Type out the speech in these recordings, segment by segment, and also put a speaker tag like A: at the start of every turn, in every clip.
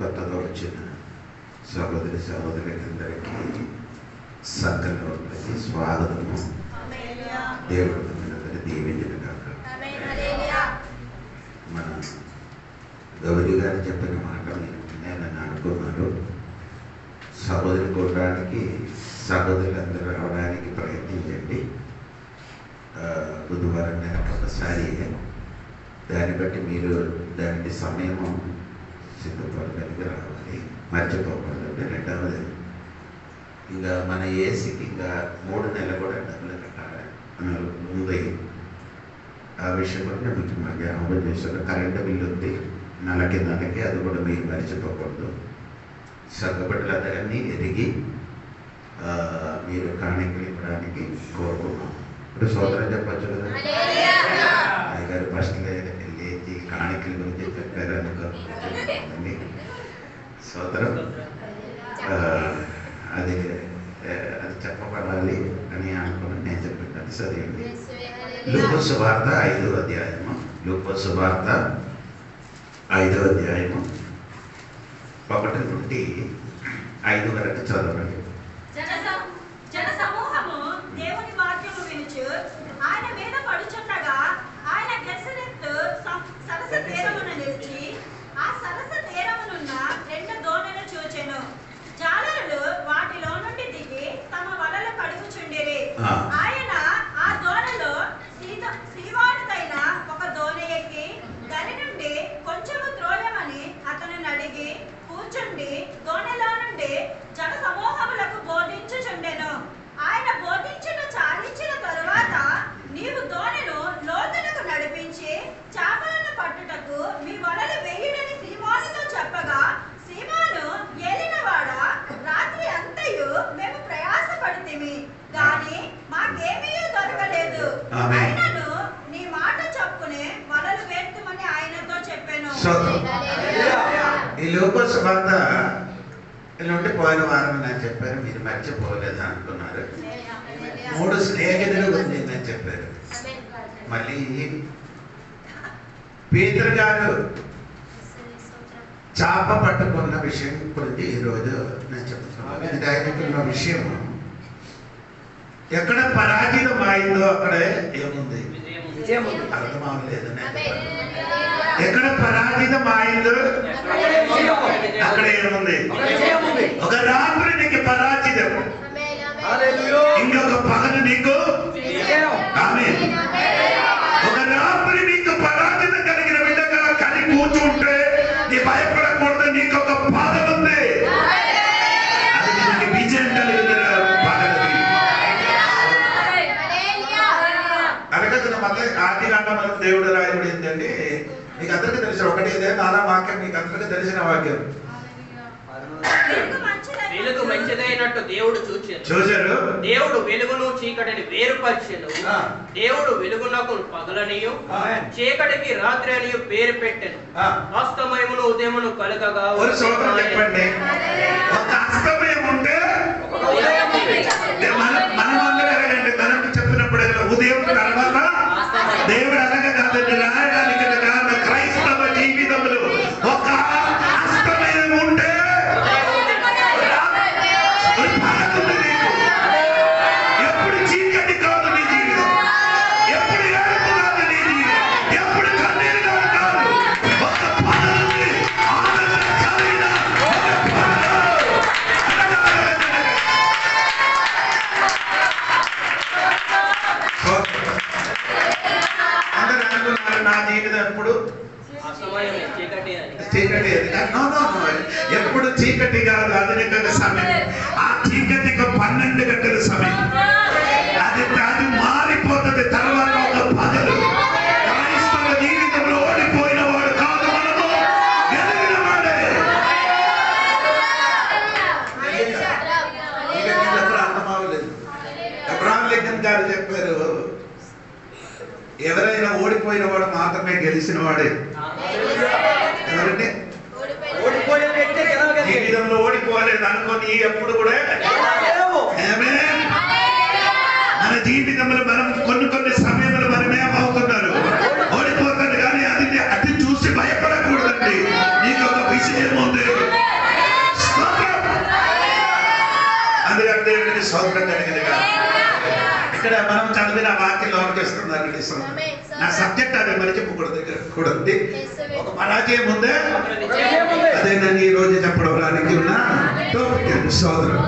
A: కొత్తగా వచ్చిన సహోదరి సహోదరులందరికీ సంఘంలో స్వాగతము. దేవుడు మనందరి దీవించిన కాక. మన గౌరీ గారు చెప్పిన మాట నేను అనుకున్నాను. సహోదరి కొనడానికి సహోదరులందరూ రావడానికి ప్రయత్నించండి. బుధవారం నెలకు ఒకసారి దాన్ని బట్టి మీరు దానికి సమయము సిద్ధపడడానికి రావాలి, మర్చిపోకూడదు. రెండవది, ఇంకా మన ఏసీకి ఇంకా 3 నెలలు కూడా డబ్బులు ఉంది. ఆ విషయం కూడా నేను మీకు మాకు జ్ఞాపకం చేశాను. కరెంటు బిల్లు ఉంది నెలకి, అది కూడా మీరు మర్చిపోకూడదు. సగ్గబట్టలన్నీ ఎరిగి మీరు కాணிకలు ఇవ్వడానికి కోరుకున్నాం. ఇప్పుడు సోదరం చెప్పచ్చు కదా, అయ్యగారు ఫస్ట్ లేచి కాணிకల గురించి చెప్పారు అనుకోండి. సోదరం అది చెప్పబడాలి అని అనుకుని నేను చెప్పినట్టు సరేండి. లూకా సువార్త 5వ అధ్యాయము, లూకా సువార్త 5వ అధ్యాయము 1 నుండి 5 వరకు చదవండి.
B: జన సమూహము దేవుని వాక్యము వినుచు ఆయన మీద పడుచుండగా ఆయన గెసరెత్తు సరస తీరమున నిలిచి ఆ సరస తీరమునున్న 2 దోణులు చూచెను. జాలరులు వాటిలో నుండి దిగి తమ వలలు కడుగుచుండిరి. ఆయన ఆ దోణలో శ్రీవాడిదైన ఒక దోణి ఎక్కి దాని నుండి కొంచెము త్రోయమని అతను అడిగి కూర్చుండి దోణిలో నుండి జన సమూహములకు బోధించుచుండెను. ఆయన బోధించుట చాలించిన తరువాత, నీవు దోణిను లోతులకు నడిపించి చేపలను పట్టుటకు మీ వలలు వేయుడని సీమోనుతో చెప్పగా, సీమోను ఏలినవాడా, రాత్రి అంతయు మేము ప్రయాసపడితిమి గాని మాకేమీ దొరకలేదు. ఆయనను నీ మాట చొప్పునే వలలు వేస్తుమని ఆయనతో చెప్పాను.
A: ఈ లూకా సువార్త నుండి పోయిన వారం నేను చెప్పారు, మీరు మర్చిపోలేదు అనుకున్నారు. 3 స్నేహితులు గురించి నేను చెప్పారు. మళ్ళీ పేతురు గారు చేప పట్టుకున్న విషయం గురించి ఈరోజు నేను చెప్తున్నాను. ఇది ఆయనకున్న విషయం. ఎక్కడ పరాజయం అయిందో అక్కడే ఏముంది, అర్థం అవ్వలేదు. ఎక్కడ పరాజితం అయిందో అక్కడ ఏముంది. ఒక రాత్రి నీకు పరాజితం, ఇంకొక పగలు నీకు ఆమేన్. ఒక రాత్రి నీకు పరాజితం కలిగిన విధంగా కలి కూర్చుంటే నీ భయపడకూడదు. నీకు ఒక పగలు ఉంది, అది నీకు విజయం కలిగిన పగలు. అలాగే మళ్ళీ ఆది కాండములో దేవుడు రాయబడి ఏంటంటే, మీకు అందరికీ తెలిసిన ఒకటి ఇదే నానా వాక్యం, మీకు అందరికీ తెలిసిన వాక్యం.
C: వెలుగు మంచిదైనట్టు దేవుడు చూశారు. దేవుడు వెలుగును చీకటిని వేరుపరిచెను. దేవుడు వెలుగునకు పగలనియు చీకటికి రాత్రి అనియు పేరు పెట్టెను. అస్తమయమును ఉదయమును కలుగగా
A: చెప్పండి. ఒక అస్తమయం ఉంటే మనం చెప్పినప్పుడు ఉదయం తర్వాత దేవుడు అలాగే కాదండి. రాయడానికి కారణం క్రైస్తవ జీవితంలో ఒక అస్తమయం ఉంటే ఎప్పుడు చీకటి కాదు నీ జీవితం, ఎప్పుడు ఏడుపు కాదు నీ జీవితం, ఎప్పుడు కన్నీరు కాదు. ఒక పగలుంది, ఆనందకరమైన ఒక పగలు. అందరూ అనుకున్నారు నా జీవితం ఎప్పుడు చీకటి. ఎప్పుడు చీకటి కాదు, అది సమయం. ఆ చీకటికి 12 గంటల సమయం. అది మారిపోతుంది తర్వాత ఒక పగలు. క్రైస్తవ జీవితంలో ఓడిపోయిన వాడు కాదు, మనము గెలిచిన వాడే. అర్థం అవ్వలేదు. అబ్రహాం లింకన్ గారు చెప్పారు, ఎవరైనా ఓడిపోయిన వాడు మాత్రమే గెలిచిన వాడే. ఎవరంటే జీవితంలో ఓడిపోలేదు అనుకొని ఎప్పుడు కూడా మన జీవితంలో మనం కొన్ని సమయంలో మనం ఏమవుతున్నారు, ఓడిపోతాడు. కానీ అది చూసి భయపడకూడదండి. నీకు ఒక విషయం ఉంది, స్తోత్రం కలిగినగా. ఇక్కడ మనం చదివిన వాక్యంలో అనిపిస్తుందండి. నా సబ్జెక్ట్ అది మరిచిపోకూడదు. ఒక పరాజయం ఉందే, అదే నేను ఈ రోజు చెప్పడానికి ఉన్న టాపిక్. స్తోత్రం.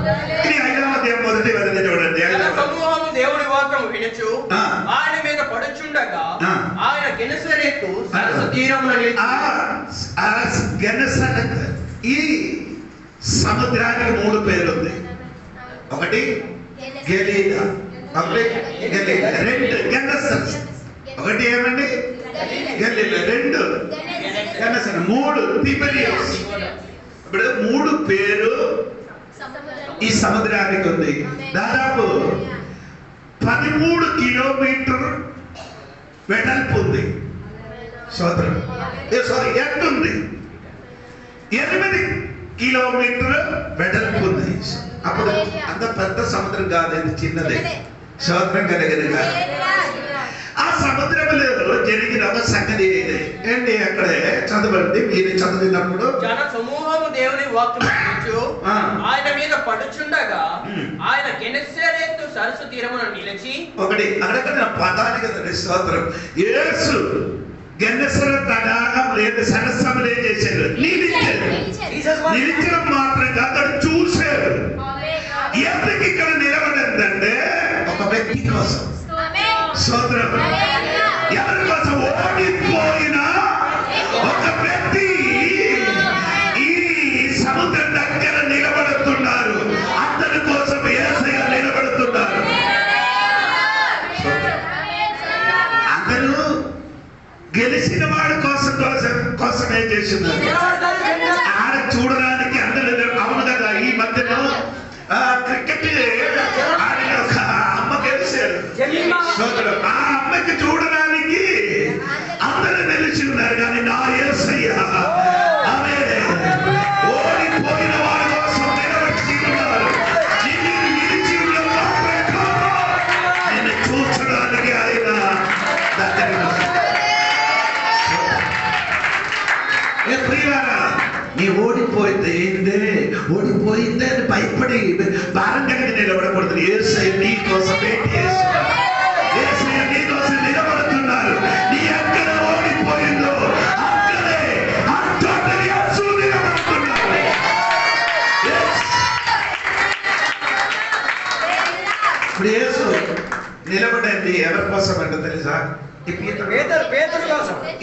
A: ఇది 5వ అధ్యాయం మొదటి వచనం చూడండి.
C: సమూహము దేవుని వాక్యము వినుచు ఆయన మీద పడుచుండగా ఆయన గెనెసరెతు సరస్సు తీరమున
A: నిలిచి. ఈ సముద్రానికి 3 పేర్లు ఉంది. ఒకటి గెలీలా, ఒకటి గెలీలా, 2 గెనెసరెత్. ఒకటి ఏమండి గెలీలా, 2 గెనెసరెత్, 3 తిబెరియస్. ఇప్పుడు 3 పేరు ఈ సముద్రానికి ఉంది. దాదాపు 13 కిలోమీటర్ వెడల్పు ఉంది. సోదరం ఎత్తు ఉంది. 8 కిలోమీటర్ వెడల్పు ఉంది. అప్పుడు అంత పెద్ద సముద్రం కాదు, ఇది చిన్నదే. సోదరం కలిగినగా. ఆ సముద్రంలో జరిగిన ఒక సంగతి ఏంటి అక్కడే చదవండి. మీరు చదివినప్పుడు
C: జన సమూహము దేవుని వాక్యము ఆయన మీద పడుచుండగా ఆయన గెనెసరెతు సరస్సు తీరమున నిలిచి. ఒకటి
A: అక్కడ పదాలు కదండి. స్తోత్రం. యేసు గెనెసరెతు తడాగం లేదు, సరస్సులు ఏం చేశారు? నిలిచడం మాత్రంగా అతడు చూశారు. ఎందుకు ఇక్కడ నిలబడిందంటే ఒక వ్యక్తి కోసం. స్తోత్రం. ఎవరి కోసం? ఓడిపోయిన ఒక వ్యక్తి ఈ సముద్రం దగ్గర నిలబడుతున్నారు. అతని కోసం యేసయ్య నిలబడుతున్నారు. అందరూ గెలిచిన వాడి కోసం ఏం చేస్తున్నారు? ఆడ చూడడానికి అందరూ. అవును కదా, ఈ మధ్యలో క్రికెట్ ఆడిన ఒక అమ్మ గెలిచారు. ఆ అమ్మకి చూడడానికి అందరూ నిలిచి ఉన్నారు. కానీ నా యేసయ్య ఆమె ఓడిపోయిన వారి కోసం నిలబడి ఉన్నారు. నిలిచి ఉన్న ఆయన చూచడానికి ఆయన దగ్గర. నీ ఓడిపోయింది ఓడిపోయిందే అని భయపడి భారం కలిగి నిలబడకూడదు. యేసయ్య నీ కోసం వెయిట్ చేస్తున్నారు. యేసయ్య నీ కోసం నిలబడుతున్నారు. నీ ఎక్కడ ఓడిపోయిందో అక్కడే అంతటి యేసు నిలబడుతున్నారు. ఇప్పుడు యేసు నిలబడింది ఎవరి కోసం అంటే తెలుసా?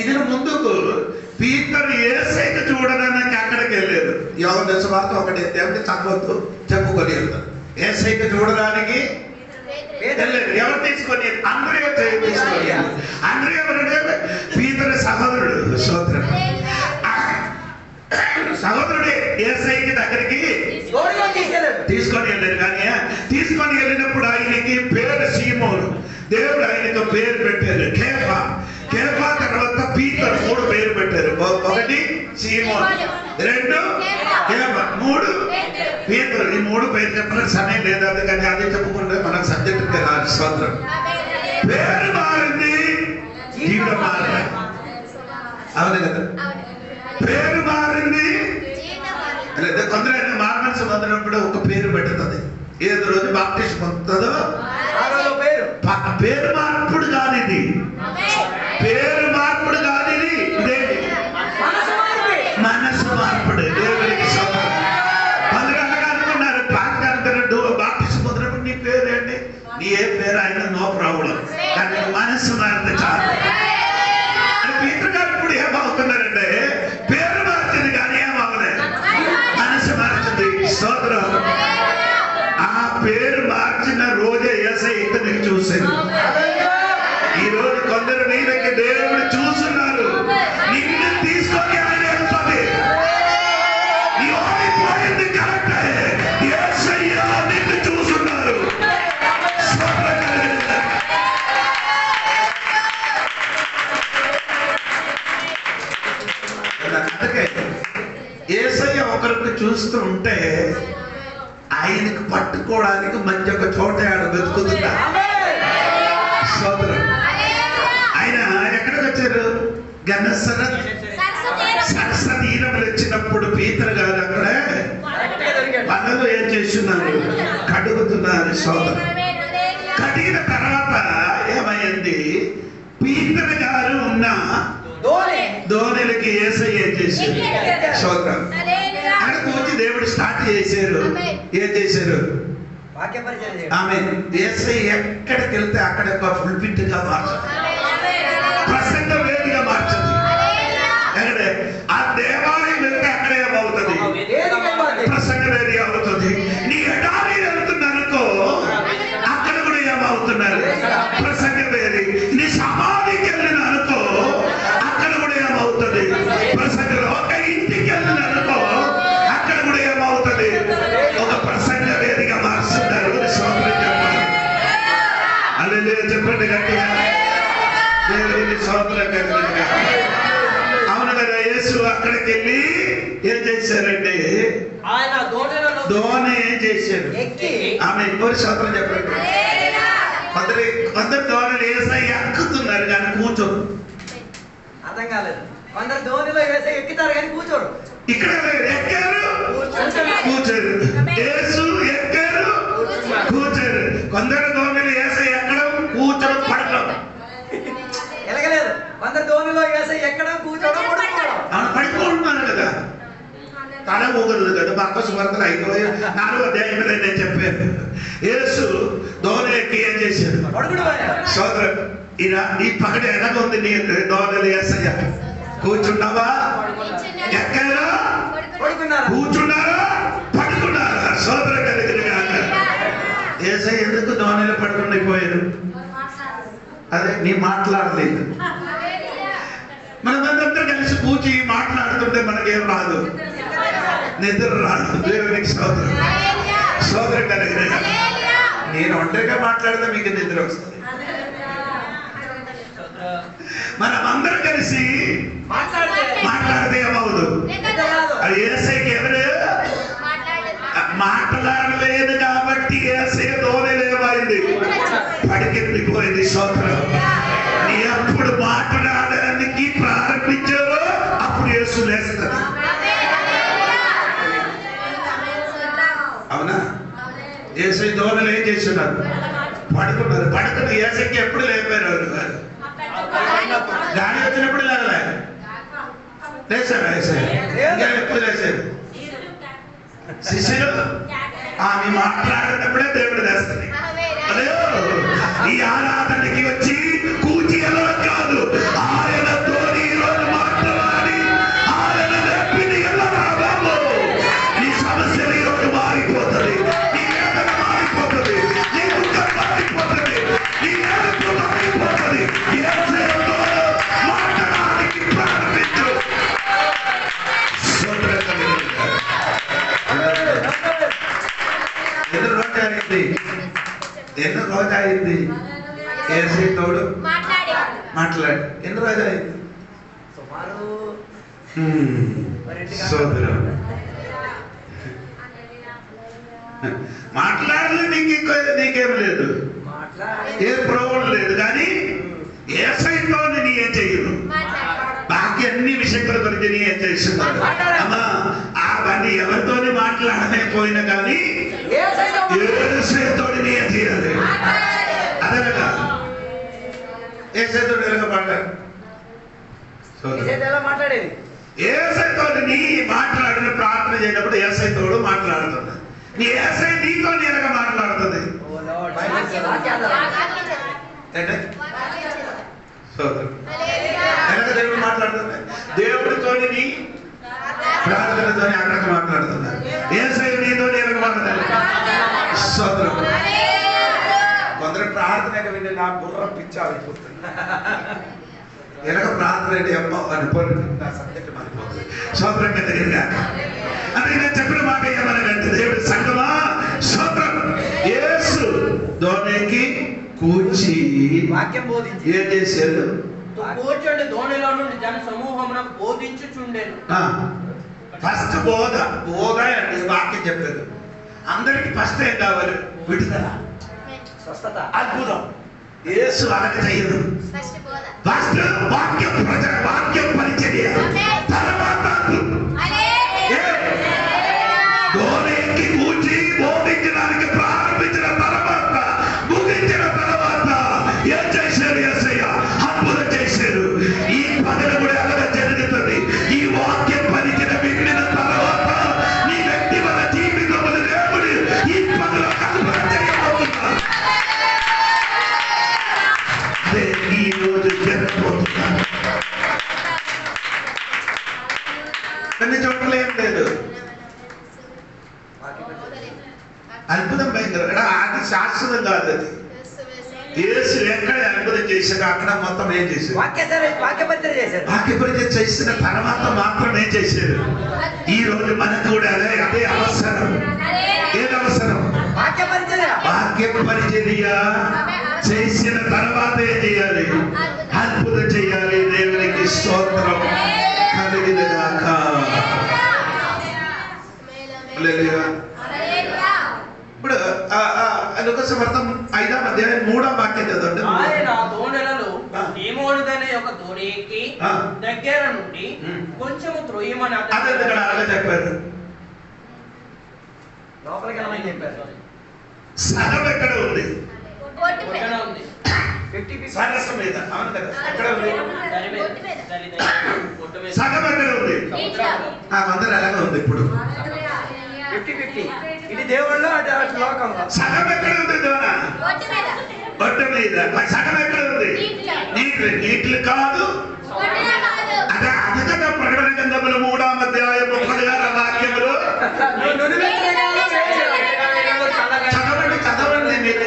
A: ఇది ముందుకు పీతరు యేసయ్యను చూడడానికి అక్కడికి వెళ్ళలేదు. యోహాను సువార్త 1 దేవుడి చదవద్దు, చెప్పుకొని వెళ్తారు. యేసయ్యను చూడడానికి వెళ్ళలేదు. ఎవరు తీసుకొని? అంద్రెయ తీసుకొని. అంద్రెయ ఎవరంటే పీతరు సహోదరుడు. స్తోత్రం. సహోదరుడే యేసయ్య దగ్గరికి తీసుకొని వెళ్ళారు. కానీ తీసుకొని వెళ్ళినప్పుడు ఆయనకి పేరు సీమోను. దేవుడు ఆయనకు పేరు పెట్టారు కేఫా. కేఫా తర్వాత పీతరు. 3 పేరు పెట్టారు. 1 సీమోను, 2 కేఫా, 3 పీతరు. ఈ 3 పేరు చెప్పడానికి సమయం లేదు, అందుకని అదే చెప్పుకుంటే మనం సబ్జెక్ట్ రాదు. స్తోత్రం. పేరు మారింది, జీవితం మారింది. అవును కదా, పేరు మారింది. లేదా కొందరైనా మారమనసు పొందినప్పుడు ఒక పేరు పెట్టుతుంది. ఏదో రోజు బాప్టిస్ట్ పొందుతుందో పేరు మార్పుడు కానిది. పేరు మార్పుడు కానిది. ఇదేంటి? మనసు మార్పుడు. దేవుడికి కొందరు అనుకున్నారు బాప్టిస్ట్ పొందినప్పుడు నీ పేరు ఏంటి? నీ ఏ పేరు అయినా నో ప్రాబ్లం, కానీ మనసు మారితే చాలు. పీతర్ గారు ఇప్పుడు ఏమవుతున్నారంటే పేరు మార్చింది కానీ ఏమవలేదు, మనసు మార్చింది. స్తోత్రం. ఆ పేరు మార్చిన రోజే యేసయ్య ఇతనికి చూశారు. ఈ రోజు కొందరు నీళ్ళకి దేవుడు చూస్తున్నారు. నిన్ను తీసుకొని ఆయన వెళ్తుంది. నీ ఓడిపోయింది కరెక్టే, యేసయ్య నిన్ను చూస్తున్నారు. అందుకే యేసయ్య ఒకరికి చూస్తూ ఉంటే ఆయనకు పట్టుకోవడానికి మంచి ఒక చోట ఆడ వెతుకుతున్నా. సోదరు ఆయన ఎక్కడికి వచ్చారు? గెనెసరెత్ సరస్సు తీరంలో వచ్చినప్పుడు పీతరు గారు అక్కడే పనులు ఏం చేస్తున్నారు? కడుగుతున్నారు. సోదరు. కడిగిన తర్వాత ఏమైంది? పీతర్ గారు ఉన్న దోణిలకి యేసయ్య ఏం చేశారు? సోదరం. అక్కడికి వచ్చి దేవుడు స్టార్ట్ చేశారు. ఏం చేశారు? ఆమె యేసయ్య ఎక్కడికి వెళ్తే అక్కడ ఒక ఫుల్ఫిట్ గా మార్చదు, ప్రసంగ వేదిగా మార్చదు. ఎక్కడే ఆ దేవాలయం వెళ్తే అక్కడే ఏమవుతుంది? ప్రసంగ వేది అవుతుంది. నీ ఎడారి వెళ్తున్ననుకో అక్కడ కూడా ఏమవుతున్నారు? ప్రసంగ వేది. నీ సమాధికి వెళ్ళిన అనుకో అక్కడ కూడా ఏమవుతుంది? ప్రసంగ. ఒక ఇంటికి వెళ్ళిన అనుకో అక్కడ కూడా ఏమవుతుంది? ఒక ప్రసంగ వేదిగా మార్చుతున్నారు. సోదరు చెప్పండి, అదే చెప్పండి గట్టిగా. దేవుని సోదరు గట్టిగా. అవును కదా. యేసు అక్కడికి వెళ్ళి ఏం చేశారండి?
C: ఆయన
A: దోణి ఏం చేశారు? ఆమె ఇంకోటి సోదరం చెప్పండి. కొందరు దోణిలు యేసయ్య ఎక్కుతున్నారు కానీ కూర్చోరు.
D: అర్థం కాలేదు. కొందరు దోణిలో వేసే ఎక్కుతారు కానీ కూర్చోరు.
A: ఇక్కడ ఎక్కారు, కూర్చోరు. యేసు ఎక్కారు, కూర్చోరు. కొందరు దోణిలు యేసయ్య ఎక్కడం, కూర్చోడం, పడడం.
D: ఎలగలేదు. కొందరు దోణిలో వేసే ఎక్కడం, కూర్చోడం, పడుకోవడం.
A: అవును, పడుకుంటున్నారు కదా. తల ఊగదు కదా. మార్కొసు వార్తలు 5:4 అధ్యాయం నేను చెప్పాను. యేసు దోణి ఎక్కి ఏం చేశాడు? సోదరు, ఇలా ఈ పగడ ఎలాగ ఉంది నీ దోణిలు? యేసయ్య కూర్చున్నావా? ఎక్కారా? కూర్చున్నారా? పడుకున్నారా? సోదర కలిగిన యేసయ్య ఎందుకు దోణిలో పడుకుని పోయారు? అదే నీ మాట్లాడలేదు. మనమందరం కలిసి కూర్చి మాట్లాడుతుంటే మనకేం రాదు? నిద్ర రాదు. దేవునికి సోదరు. సోదరు కలిగిన నేను ఒంటరిగా మాట్లాడితే మీకు నిద్ర వస్తుంది. మనం అందరం కలిసి మాట్లాడితే ఏమవుదు? అది యేసయ్యకి ఎవరు మాట్లాడలేదు కాబట్టి యేసయ్య దోణిలేమైంది? పడికెత్తిపోయింది. సోదరం, నీ అప్పుడు మాట్లాడడానికి ప్రారంభించారో అప్పుడు యేసు లేస్తారు. అవునా? యేసయ్య దోణిలు ఏం చేస్తున్నారు? పడుకున్నారు. పడుకున్న యేసయ్యకి ఎప్పుడు లేపారు? గాలి వచ్చినప్పుడు లేవలే. లేచారు యేసయ్య. ఎప్పుడు లేచారు? శిష్యులు ఆమె మాట్లాడినప్పుడే దేవుడు లేస్తుంది. అదే ఈ ఆరాధనకి వచ్చి కూచి ఎలా కాదు, ఆయనతో ఈరోజు మాట్లాడి ఆయన లేపిని ఎలా రావాలో నీ సమస్యలు ఈరోజు మారిపోతుంది. నీ వేదన మారిపోతుంది. నీ దుఃఖం మారిపోతుంది. నీ ఏడుపు మారిపోతుంది. యేసుతో మాట్లాడడానికి ప్రారంభించు. ఎన్ని రోజు అయింది యేసయ్యతోడు మాట్లాడి? ఎన్ని రోజు అయింది? సోదరు, మాట్లాడలేదు. నీకేం లేదు, ఏ ప్రోగం లేదు. కానీ యేసయ్యతో నీ ఏం చెయ్యను? బాకీ అన్ని విషయాల గురించి నీ ఏం చేస్తున్నారు? అమ్మా, అవన్నీ ఎవరితోని మాట్లాడలేకపోయినా కానీ యేసయ్యతో నీ ఏం చేయాలి? అదేనగా యేసయ్యతో ఎలాగ
D: మాట్లాడేది?
A: యేసయ్యతో నీ మాట్లాడిన ప్రార్థన చేయనప్పుడు యేసయ్యతోడు మాట్లాడుతుంది. నీ యేసయ్య నీతో ఎలాగ మాట్లాడుతుంది? ఎలాగ దేవుడు మాట్లాడుతుంది? దేవుడితో నీ ప్రార్థనతో అక్కడికి మాట్లాడుతున్నారు. యేసయ్య నీతో ఎలాగ మాట్లాడాలి? స్తోత్రం. కొందరు ప్రార్థన విని నా బుర్ర పిచ్చాలిపోతుంది. ఎలాగ ప్రార్థన అంటే అమ్మో అనుకోని నా సబ్జెక్ట్ మారిపోతుంది. స్తోత్రం కలిగిన అందుకే నేను చెప్పిన మాట ఏమనంటే, దేవుడి సంగమా స్తోత్రం. యేసు దోణికి కూర్చి
D: వాక్యం బోధించి
A: ఏం చేశాడు?
C: కూర్చోండి దోణిలో నుండి జన సమూహమునకు బోధించుచుండెను.
A: ఫస్ట్ బోధ అంటే వాక్యం చెప్పారు. అందరికి ఫస్ట్ ఏం కావాలి? విడుదల,
D: స్వస్థత,
A: అద్భుతం. యేసు అలాగ చేయదు. ఫస్ట్ వాక్యం పరిచర్య, తర్వాత దోణికి కూర్చి బోధించడానికి ప్రారంభించిన తర్వాత కొన్ని చోట్ల ఏం లేదు. అద్భుతం భయంకర, అది శాశ్వతం కాదు. అది యేసు ఎక్కడ అద్భుతం చేశారు అక్కడ మొత్తం ఏం చేశారు?
D: వాక్యపరిచయం చేశారు.
A: వాక్యపరిచయం చేసిన తర్వాత మాత్రం ఏం చేశారు? ఈ రోజు మనకు కూడా అదే అవసరం. ఏది అవసరం? వాక్య పరిచర్య చేసిన తర్వాత ఏం చేయాలి? అద్భుతం చేయాలి. దేవునికి స్తోత్రం కలిగినగాక. హల్లెలూయా. ఇప్పుడు లూకాసు వార్త 5వ అధ్యాయం 3వ వాక్యం చదవండి.
C: ఆయన దోణిలలో తిమోనుదనే ఒక దోణి ఎక్కి దగ్గర నుండి కొంచెము త్రోయమని
A: అదే అలాగే చెప్పారు.
D: లోపలికి వెళ్ళమని చెప్పారు.
A: సగం ఎక్కడ ఉంది?
C: ఉంది.
A: సరస్సు మీద. అవును కదా, ఎక్కడ ఉంది? సగం ఎక్కడ ఉంది? అందరూ అలాగే ఉంది. ఇప్పుడు
D: 50-50. ఇది దేవుళ్ళు, అటు లోకంలో.
A: సగం ఎక్కడ ఉంది? ఒట్టు మీద. సగం ఎక్కడ ఉంది? నీటిలు కాదు. అదే అది కదా ప్రకటన గ్రంథములు 3వ అధ్యాయం 36వ వాక్యములు. చదవండి మీరు.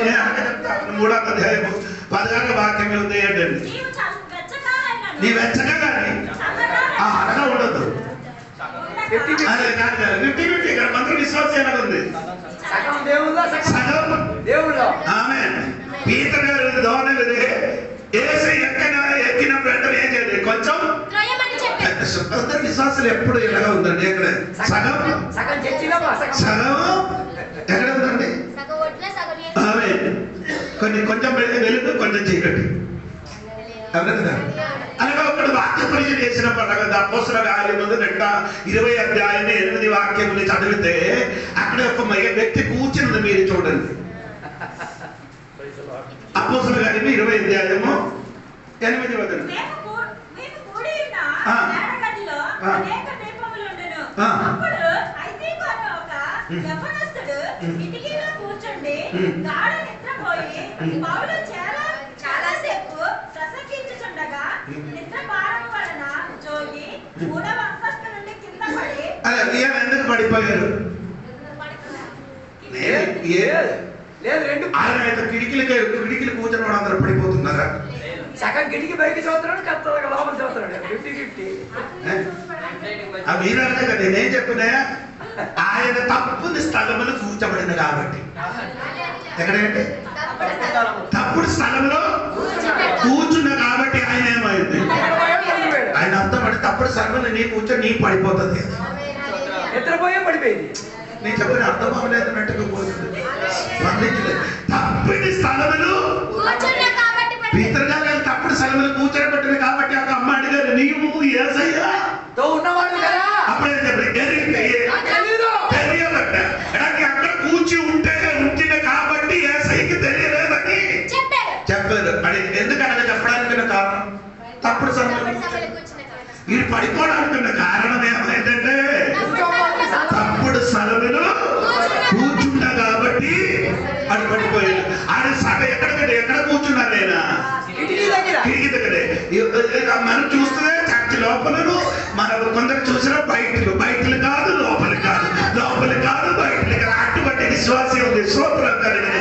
A: 3వ అధ్యాయం 16వ వాక్యం ఉంది ఏంటండి? నీ వెచ్చగా కానీ అనగా ఉండదు. ఇక్కడ మంత్రి విశ్వాసం ఎలా ఉంది?
D: సగం దేవుళ్ళో,
A: సగం
D: దేవుళ్ళో.
A: ఆమేన్. పీతర్ గారు దోణిది యేసు ఎక్కిన వెంటనే ఏం చేయాలి? కొంచెం అందరి విశ్వాసాలు ఎప్పుడు ఎలాగా ఉందండి? ఇక్కడ సగం
D: సగం చర్చిలో,
A: సగం ఎక్కడ ఉందండి? ఆమేన్. కొంచెం వెలుగు, కొంచెం చీకటి. అవునా? అనగా ఒకడు వాక్య పరిచయం చేసినప్పుడు అపోస్తలుల కార్యములు 2వ అధ్యాయం 8 వాక్యములు చదివితే అక్కడ ఒక వ్యక్తి కూర్చున్నది మీరు చూడండి. అపోస్తలుల కార్యము 20వ అధ్యాయము 8వ వచనం.
B: కూర్చోండి గాఢ నిద్రపోయి పౌలు చాలాసేపు ప్రసంగించుచుండగా నిద్ర భారం వలన జోగి 3వ అంతస్తు నుండి కింద పడి.
A: ఎందుకు పడిపోయారు?
D: లేదు,
A: కిటికీలు కూర్చొని వాడు అందరూ పడిపోతున్నారా?
D: సగం కిటికీ బయట చదువుతున్నాడు, కత్త లోపల చదువుతున్నాడు. 50-50.
A: మీరన్నా కదా నేనేం చెప్పినా, ఆయన తప్పుని స్థలములు కూర్చోబడిన కాబట్టి. ఎక్కడంటే తప్పుడు స్థలంలో కూర్చున్న కాబట్టి ఆయన ఏమైంది? ఆయన అర్థపడి తప్పుడు స్థలంలో నీ కూర్చొని నీ పడిపోతుంది.
D: నిద్రపోయే పడిపోయింది.
A: నేను చెప్పిన అర్థం అవ్వలేదు అన్నట్టుగా పోతుంది. స్పందించలేదు. తప్పుడు స్థలములు పీతర్ గారు తప్పుడు స్థలంలో కూర్చొని పెట్టింది కాబట్టి ఒక అమ్మ అడిగారు, నీవు యేసయ్యా
D: ఉన్నవాడు కదా?
A: అప్పుడే తెలియబట్ట అక్కడ కూర్చి ఉంచిన కాబట్టి యేసయ్యకి తెలియలేదని చెప్పారు. అది ఎందుకనగా చెప్పడానికి కారణం తప్పుడు స్థలంలో వీడు పడిపోవడానికి కారణం ఏమైందంటే తప్పుడు స్థలంలో కూర్చున్నా కాబట్టి అది పడిపోయాడు. ఆడ సగం ఎక్కడ కూర్చున్నా నేనా? కిటికీ దగ్గరే. మనం చూస్తే చర్చి లోపలను, మనం కొందరు చూసిన బయటలు కాదు, లోపలి కాదు, బయటలు కాదు. అటువంటి విశ్వాసం ఉంది. స్తోత్రం కలిగిన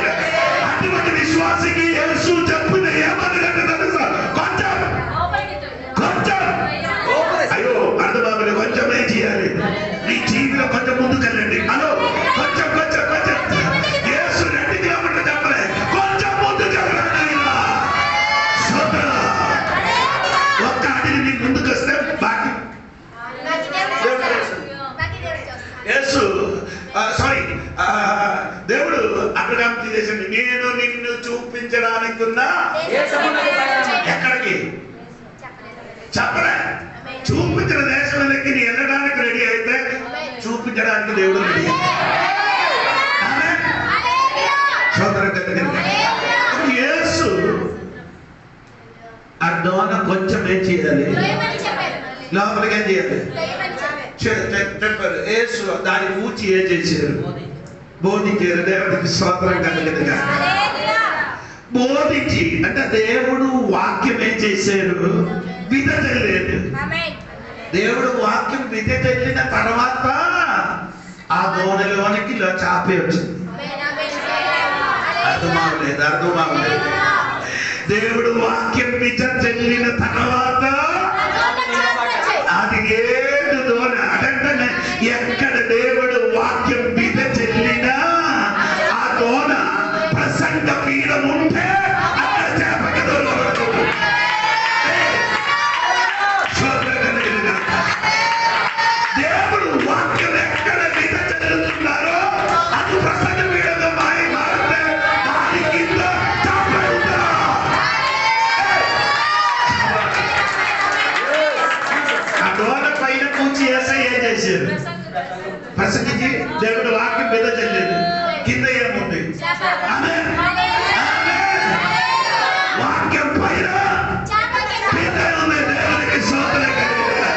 A: అటువంటి విశ్వాసికి యేసు చెప్పిన ఏమనగంటే తెలుసా? కొంచెం అయ్యో అర్థబాబులు కొంచెం ఏం చేయాలి? నీ జీవితం కొంచెం ముందుకెళ్ళండి. హలో, కొంచెం యేసు 2 కిలోమీటర్లు చెప్పలే, కొంచెం ముందుకెళ్ళండి. ఒక్క అడిగి నీ ముందుకు వస్తే బాకీ యేసు దేవుడు అక్కడ చేసింది. నేను నిన్ను చూపించడానికి ఉన్నా ఎక్కడికి చెప్పలే. చూపించిన దేశంలోకి నీ వెళ్ళడానికి రెడీ అయితే చూపించడానికి దేవుడు రెడీ. యేసు ఆ దోణ కొంచెం ఏం చేయాలి? లోపలికి ఏం చేయాలి? చెప్పారు. యేసు దాని కూర్చి ఏం చేశారు? బోధించారు. దేవుడికి స్తోత్రం కలిగినగా బోధించి అంటే దేవుడు వాక్యం ఏం చేశారు? విధజల్లేదు. దేవుడు వాక్యం విధి వెళ్ళిన తర్వాత ఆ దోణలోనికి చాపే వచ్చింది. అర్థమవలేదు. దేవుడు వాక్యం విజయం చెల్లిన తర్వాత అది ఏడు దోణ అడంటే ఎక్కడ దేవుడు వాక్యం విధ చెల్లినా ఆ దోణ ప్రసంగ పీఠం ఉంటే అక్కడ చేపక దోణపడుతుంది. దేవుడు వాక్యం ఎక్కడ విధ చెల్లుతున్నారో అది ప్రసంగ పీఠంగా మారితే దాని కింద చేపడుతా. ఆ దోణ పైన కూర్చి ఏసై ఏం చేశారు? ప్రసంగించి దేవుడు వాక్యం మీద చెల్లేదు. కింద ఏముంది? వాక్యం పైన ఉంది. దేవునికి స్తోత్రం కలుగును.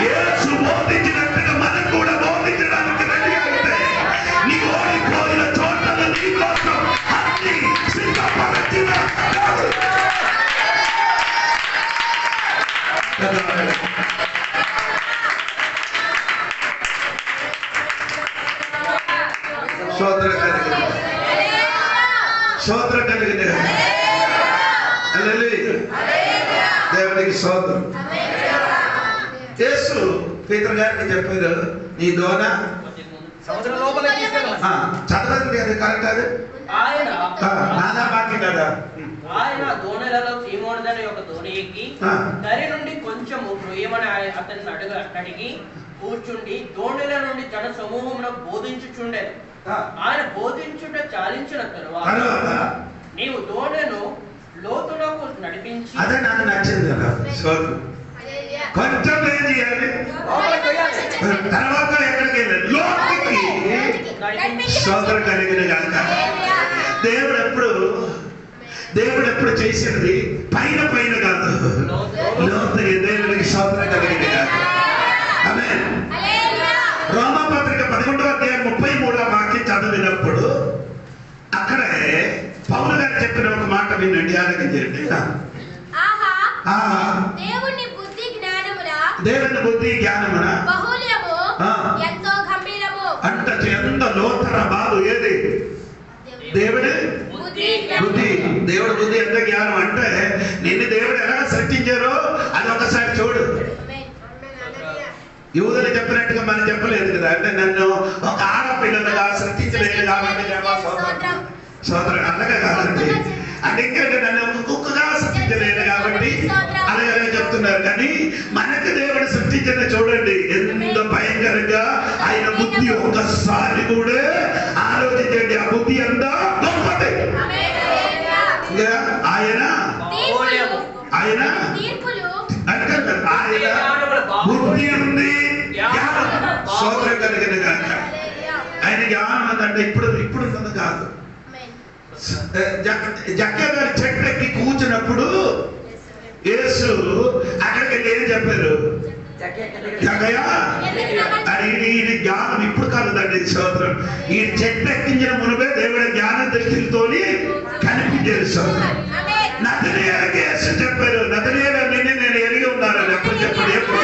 A: యేసు బోధించినట్టుగా మనం కూడా బోధించడానికి రెడీ అయితే నీ ఓడిపోయిన చోటను నీ కోసం అన్ని సిద్ధపరచిన స్తోత్రం కలిగిన స్తోత్రం కలిగిన దేవునికి స్తోత్రం. యేసు పేతురు గారికి చెప్పారు, నీ దోణ
D: సముద్రం లోపల
A: చదవండి. అది కరెక్ట్. అది నానా బాకీ కదా.
C: ఆయన దోణిలలో సీమోనుదనే ఒక దోణి ఎక్కి దరి నుండి కొంచెము రొయ్యమని అతన్ని అడిగి కూర్చుండి దోణిల నుండి జన సమూహమును బోధించుచుండెను. ఆయన బోధించుట చాలించిన తరువాత నీవు దోణెను లోతులకు నడిపించి. అదే నాకు నచ్చింది కదా. కొంచెం ఏం చేయాలి? తర్వాత ఎక్కడికి వెళ్ళాలి? లోతుకి. స్తోత్రం కలిగిన గాక. దేవుడు ఎప్పుడు చేసినది పైన పైన కాదు, లోతుకి. దేవునికి స్తోత్రం కలిగిన గాక. ఆమేన్. రోమాపత్రిక 11వ అధ్యాయం 33వ వాక్యం చదివినప్పుడు అక్కడే పౌలు గారు చెప్పిన ఒక మాట వినండి. ఆలోచించండి. దేవుని బుద్ధి జ్ఞానమున అంత ఎంత లోతర బాబు. ఏది? దేవుడు బుద్ధి. దేవుడు బుద్ధి ఎంత జ్ఞానం అంటే నిన్ను దేవుడు ఎలా సృష్టించారో అది ఒకసారి చూడు. యూదులు చెప్పినట్టుగా మనం చెప్పలేదు కదా. అంటే నన్ను ఒక ఆడపిల్లలుగా సృష్టించలేదు కాబట్టి సోదరు అలాగే కాదండి. అంటే ఇంకంటే నన్ను ఒక కుక్కగా సృష్టించలేదు కాబట్టి అలాగే చెప్తున్నారు. కానీ మనకు దేవుడు సృష్టించిన చూడండి ఎంత భయంకరంగా ఆయన బుద్ధి. ఒక్కసారి కూడా ఆలోచించండి. ఆ బుద్ధి అంతా గొప్పది. ఆయన ఆయన బుద్ధి ఉంది, స్తోత్రం కలిగిన గాక. ఆయన జ్ఞానం అంటే ఇప్పుడు ఉన్నది కాదు. జక్కయ్య గారి చెట్టు ఎక్కి కూర్చున్నప్పుడు యేసు అక్కడికి వెళ్ళి ఏం చెప్పారు? జక్కయ్య ఇది జ్ఞానం ఇప్పుడు కాదండి. స్తోత్రం. ఈ చెట్టు ఎక్కించిన మునుపే దేవుడి జ్ఞానం దృష్టితోని కనిపించారు. స్తోత్రం. నతనీయులకి యేసు చెప్పారు, నతనీయులు నిన్ను నేను ఎరిగి ఉన్నానని. ఎప్పుడు చెప్పాడు? ఎప్పుడు?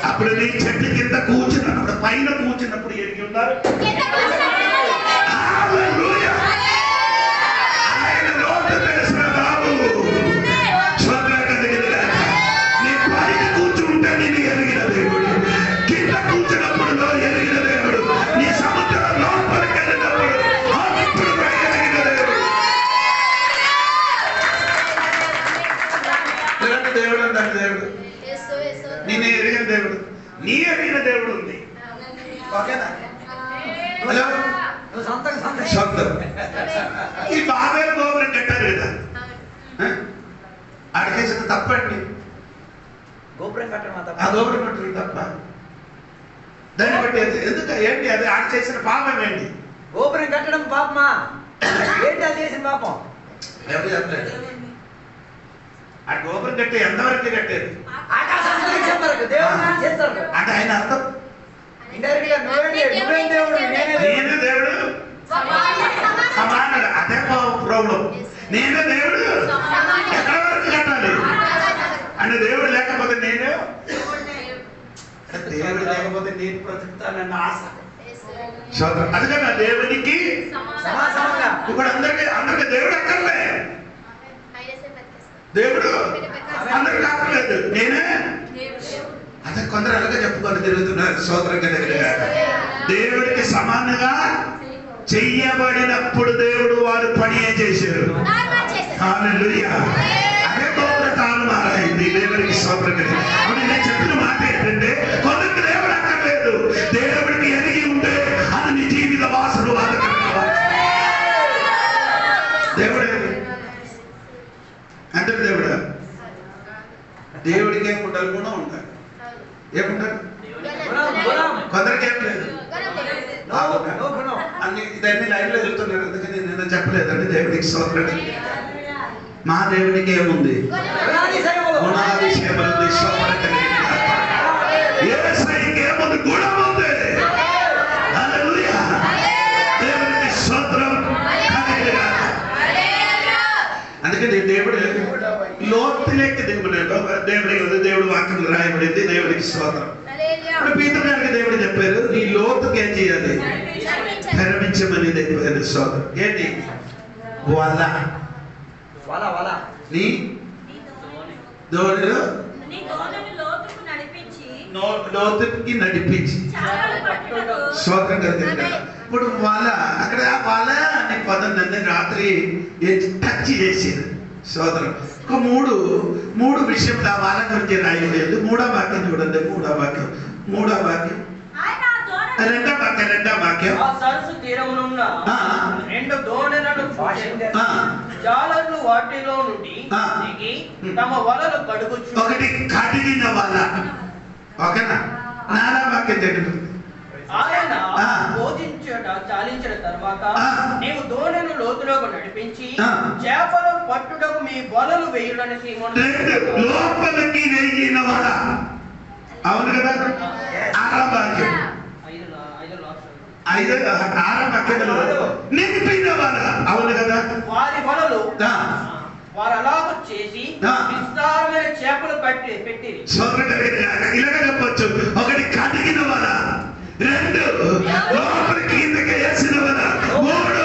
C: అప్పుడు నీ చెట్టు కింద కూర్చున్నప్పుడు, పైన కూర్చున్నప్పుడు ఎరిగి ఉన్నారు. ఆయన లోటు తెలిసిన బాబు. నీ పైన కూర్చుంటే నేను ఎరిగిన దేవుడు, కింద కూర్చున్నప్పుడు ఎరిగిన దేవుడు, నీ సముద్రం లోపలికి వెళ్ళినప్పుడు ఎరిగిన దేవుడు. దేవుడు అంటాడు. దేవుడు నేను ఎరిగిన దేవుడు, నీ ఎరిగిన దేవుడు ఉంది. ఓకేనా? హలో, సొంతం. ఈ బాబేలు గోపురం కట్టారు కదా, అడిగేసిన తప్పండి.
D: గోపురం కట్టడం
A: ఆ గోపురం కట్టడం తప్ప. దాన్ని బట్టి ఎందుకు ఏంటి? అది ఆడ చేసిన పాపం ఏంటి?
D: గోపురం కట్టడం పాపమా? ఏంటి అది చేసిన పాపం?
A: ఎవరు చెప్పలేదు. ఆ గోపురం కట్టి ఎంతవరకు కట్టేది? అంటే ఆయన అర్థం
D: నేనే దేవుడు
A: సమానుడు. అదే ప్రాబ్లం. నేనే దేవుడు ఎక్కడ వరకు కట్టాలి? అంటే దేవుడు లేకపోతే నేనే దేవుడు లేకపోతే నేను బ్రతుకుతానన్న ఆశ. అందుకని దేవునికి
D: సమాసమంగా
A: ఇప్పుడు అందరికి దేవుడు అక్కర్లే. దేవుడు అందరికి అక్కర్లేదు, నేనే. అదే కొందరు అలాగే చెప్పుకొని తిరుగుతున్నారు. సోదరం కలిగిన దేవుడికి సమానంగా చెయ్యబడినప్పుడు దేవుడు వారు పని ఏం చేశారు? హల్లెలూయా. అదే గొప్ప తారుమారైంది దేవుడికి. సోదరం కలిగిన నేను చెప్పిన మాట ఏంటంటే, కొందరికి దేవుడు అక్కర్లేదు. దేవుడికి ఎరిగి ఉంటే అది నీ జీవిత వాసన దేవుడే అంటే దేవుడా. దేవుడికి ఏముంటారు? గుణం ఉంటారు. ఏముంటారు? కొందరికి ఏం లేదు. అన్ని ఇదన్నీ లైన్ లో వెళ్తున్నారు. అందుకని నేను చెప్పలేదండి. దేవుడికి స్తోత్రం. మా దేవుడికి ఏముంది? గుణాతిశయములు ఉంది. యేసయ్యకి ఏముంది? గుణం ఉంది. హల్లెలూయా. దేవుడికి స్తోత్రం. అందుకని దేవుడు లోతులోకి దిగుబడినాడు. దేవుడు వాక్యం రాయబడింది. దేవుడికి స్తోత్రం. ఇప్పుడు పీతరు గారికి దేవుడు చెప్పారు, నీ లోతుకి ఏం చేయాలి? కనిపించమని చెప్పారు. స్తోత్రం. ఏంటి? వల. నీ దోణిలో లోతుకి నడిపించి. స్తోత్రం కలిగింది. ఇప్పుడు వల, అక్కడ వల అనే పదం నన్ను రాత్రి టచ్ చేసేది. సోదరం ఒక మూడు విషయంలో ఆ వాళ్ళ గురించి రాయలేదు. మూడో వాక్యం చూడండి. మూడో వాక్యం రెండో వాక్యం
E: సరస్సు తీరమునున్న రెండు దోణెలను జాలర్లు వాటిలో నుండి దిగి తమ వలలు కడుగుచు.
A: ఒకటి కడిగిన వల. ఓకేనా? నాలా వాక్యం జరుగుతుంది.
E: ఆయన చాలించిన తర్వాత నీవు దోణెను లోతులోకి నడిపించి చేపలు పట్టుటకు మీ వలలు వేయుడని సీమోను.
A: లోపలికి వేయిన వల. అవును కదా? ఆరో వాక్యం నింపిన వల. అవును కదా?
E: వారి వలలు వారు అలాగ చేసి విస్తారమైన చేపలు పెట్టి.
A: ఇలాగ చెప్పొచ్చు. ఒకటి కడిగిన వల, రెండు లోపలికి కిందకి వేసిన వల, మూడు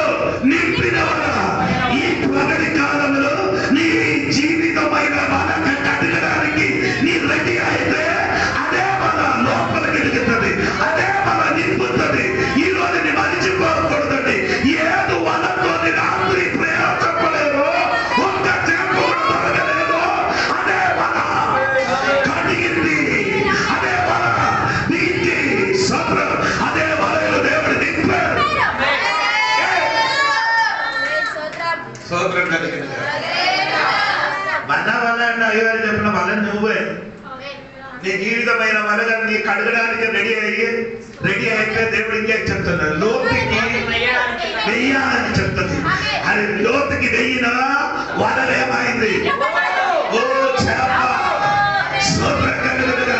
A: నింపిన వల. ఈ పగటి కాలంలో నీ జీవితమైన వల కడగడానికి నీ రెడీ అయితే అదే వల లోపలికి ఎదుగుతుంది, అదే వల నింపుతుంది. ఈ రోజు నీ మరిచిపోకూడదండి. ఏదో వలతో రాత్రి ప్రయాసపడలేదు, ఒక్క చేప కూడా దొరకలేదు. అదే వల కడిగింది, అదే వల నీటి సత్రం, అదే వలలో దేవుడు నింపాడు. సోదరం కలిగిన వల అంటే అయ్యారు చెప్పిన వల నువ్వే. నీ జీవితమైన వలగా నీ కడగడానికి రెడీ అయితే దేవుడు ఇంకేం చెప్తున్నాడు? లోతుకి వెయ్యాలని చెప్తుంది. అది లోతుకి వెయ్యిన వలలేమైంది? ఓ చేప. సోదరం కలిగిన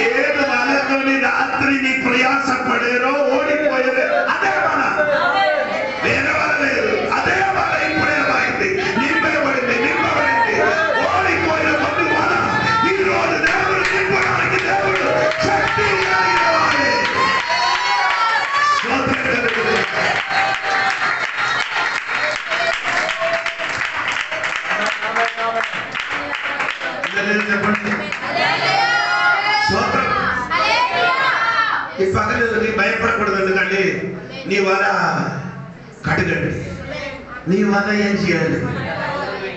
A: ఏడు వలతోని రాత్రి నీ ప్రయాస పడేరో ఓడిపోయారు, అదే వల. వేరే వల లేదు, అదే వల. ఇప్పుడేమైంది? నింపబడింది. ఓడిపోయిన కొన్ని వల ఈ రోజు దేవుడు నింపడానికి దేవుడు శక్తి కలిగినవాడే. స్తోత్రం కలుగును. చెప్పండి. స్తోత్రం. ఈ పగలు నీ భయపడకూడదు. ఎందుకండి నీ వల కడగండి. నీ వల ఏం చేయాలి?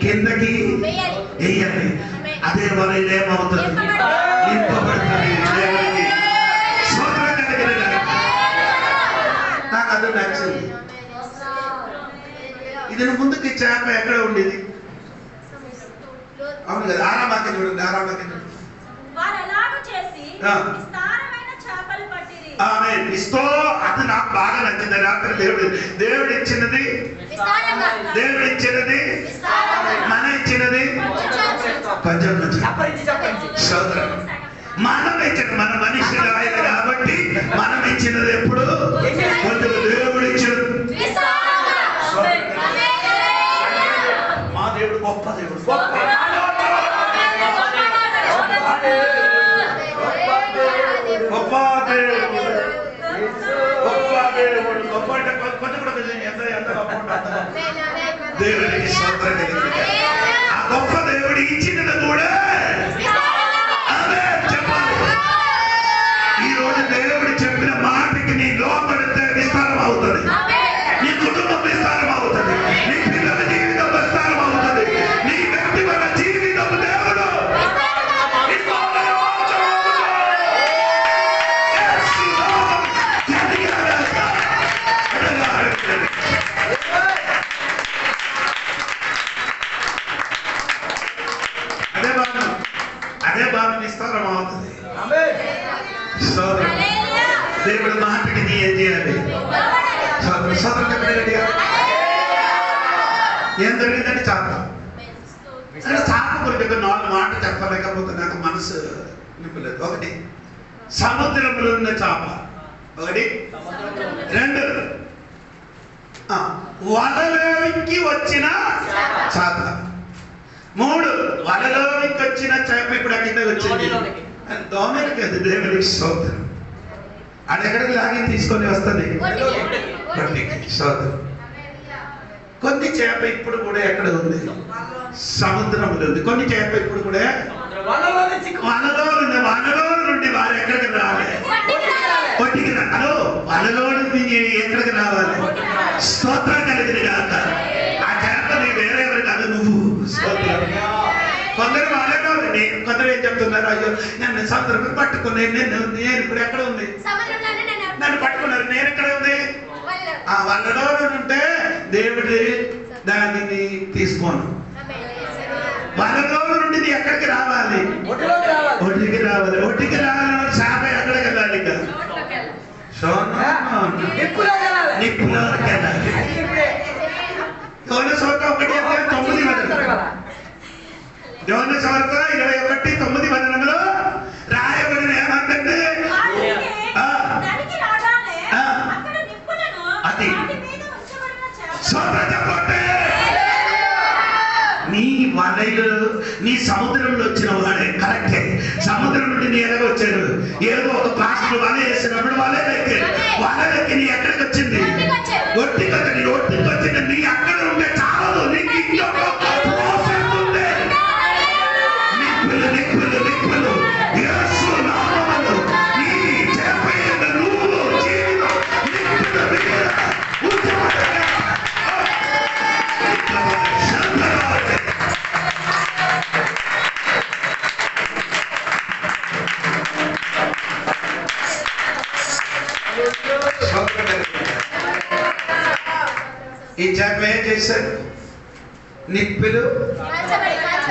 A: కిందకి వెయ్యాలి. అదే వల ఏమవుతుంది? నింపబడుతుంది. దేవుడికి స్తోత్రం కలిగిన నాకు అది నచ్చింది. ఇది ముందుకి చేప ఎక్కడ ఉండేది? అవును కదా? ఆరో వాక్యం చూడండి. ఆమేన్. ఇస్తో అది నాకు బాగా నచ్చింది. రాత్రి దేవుడు ఇచ్చినది, మన ఇచ్చినది కొంచెం సోదరం. మనం ఇచ్చిన మన మనిషి ఆయన కాబట్టి మనం ఇచ్చినది ఎప్పుడు కొంచెం దేవుడు ఇచ్చినది. మా దేవుడు గొప్ప దేవుడు. గొప్ప
C: దేవుడు, గొప్ప దేవుడు. గొప్ప అంటే కొంచెం కూడా ఎంత ఎంత గొప్ప ఉంటుందో దేవుడికి స్తోత్రం కలిగింది. ఆ గొప్ప దేవుడు ఇచ్చినది కూడా అదే చెప్పాలి. ఈ రోజు దేవుడు చెప్పిన మాటకి నీ లోపడితే విస్తారం అవుతుంది, నీ కుటుంబం విస్తారం అవుతుంది, నీ పిల్లల జీవితం విస్తారం అవుతుంది, నీ వ్యక్తిగత జీవితం దేవుడు అదే బాగా విస్తారం అవుతుంది. దేవుడి మాటకి నీ ఏం చేయాలి? ఏం జరిగిందంటే చాప అంటే చాప గురించి 4 మాటలు చెప్పలేకపోతే నాకు మనసు నింపలేదు. 1 సముద్రంలో ఉన్న చాప, 1 2 వలలోకి వచ్చిన చాప, 3 వలలోకి వచ్చిన చేప ఇప్పుడు కింద వచ్చింది. దోమలకి అది దేవుడికి స్తోత్రం. అది ఎక్కడికి లాగి తీసుకొని వస్తుంది స్తోత్రం. కొన్ని చేప ఇప్పుడు కూడా ఎక్కడ ఉంది? సముద్రంలో ఉంది. కొన్ని చేప ఇప్పుడు కూడా వలలో నుండి వారు ఎక్కడికి రావాలి? ఒడ్డుకి హలో వలలో నుండి ఎక్కడికి రావాలి? స్తోత్రం కలిగిన కాక ఆ చేప నీ వేరెవరు కాదు, నువ్వు. స్తోత్రం. కొందరు వాళ్ళలో కొందరు ఏం చెప్తున్నారు? అయ్యో నన్ను సముద్రం పట్టుకున్నాను, నేను ఇప్పుడు ఎక్కడ ఉంది? నన్ను పట్టుకున్నారు, నేను ఎక్కడ ఉంది? ఆ వాళ్ళలో ఉంటే దేవుడి దానిని తీసుకోను. వాళ్ళలో నుండి ఎక్కడికి రావాలి? ఒడ్డుకి రావాలి. ఒడ్డుకి రావాలని చేప ఎక్కడికి వెళ్ళాలి? ఇంకా నిప్పులోకి వెళ్ళాలి. యోహాను సువార్త 1:9 యోహాను సువార్త 21:9 రాయబడిన ఏమంటే అది నీ వలలు నీ సముద్రంలో వచ్చిన వాడే కరెక్టే. సముద్రం నుండి నీ ఎలాగ వచ్చారు? ఏదో ఒక ప్లాస్టిక్ వల వేసినప్పుడు వలకి వలకి నీ ఎక్కడికి వచ్చింది? ఒట్టికి నీ ఒట్టికి వచ్చింది. నీ అక్కడ ఉంటే చాలదు, నీకు ఇంకొక ప్రాసెస్ ఉంది. నిప్పులు నిప్పులు నిప్పులు యేసు నామములో నీ చేపైన నువ్వు జీవితం నిప్పుల మీద ఉజ్జమడగా ఈ చేప ఏం చేశారు? నిప్పులు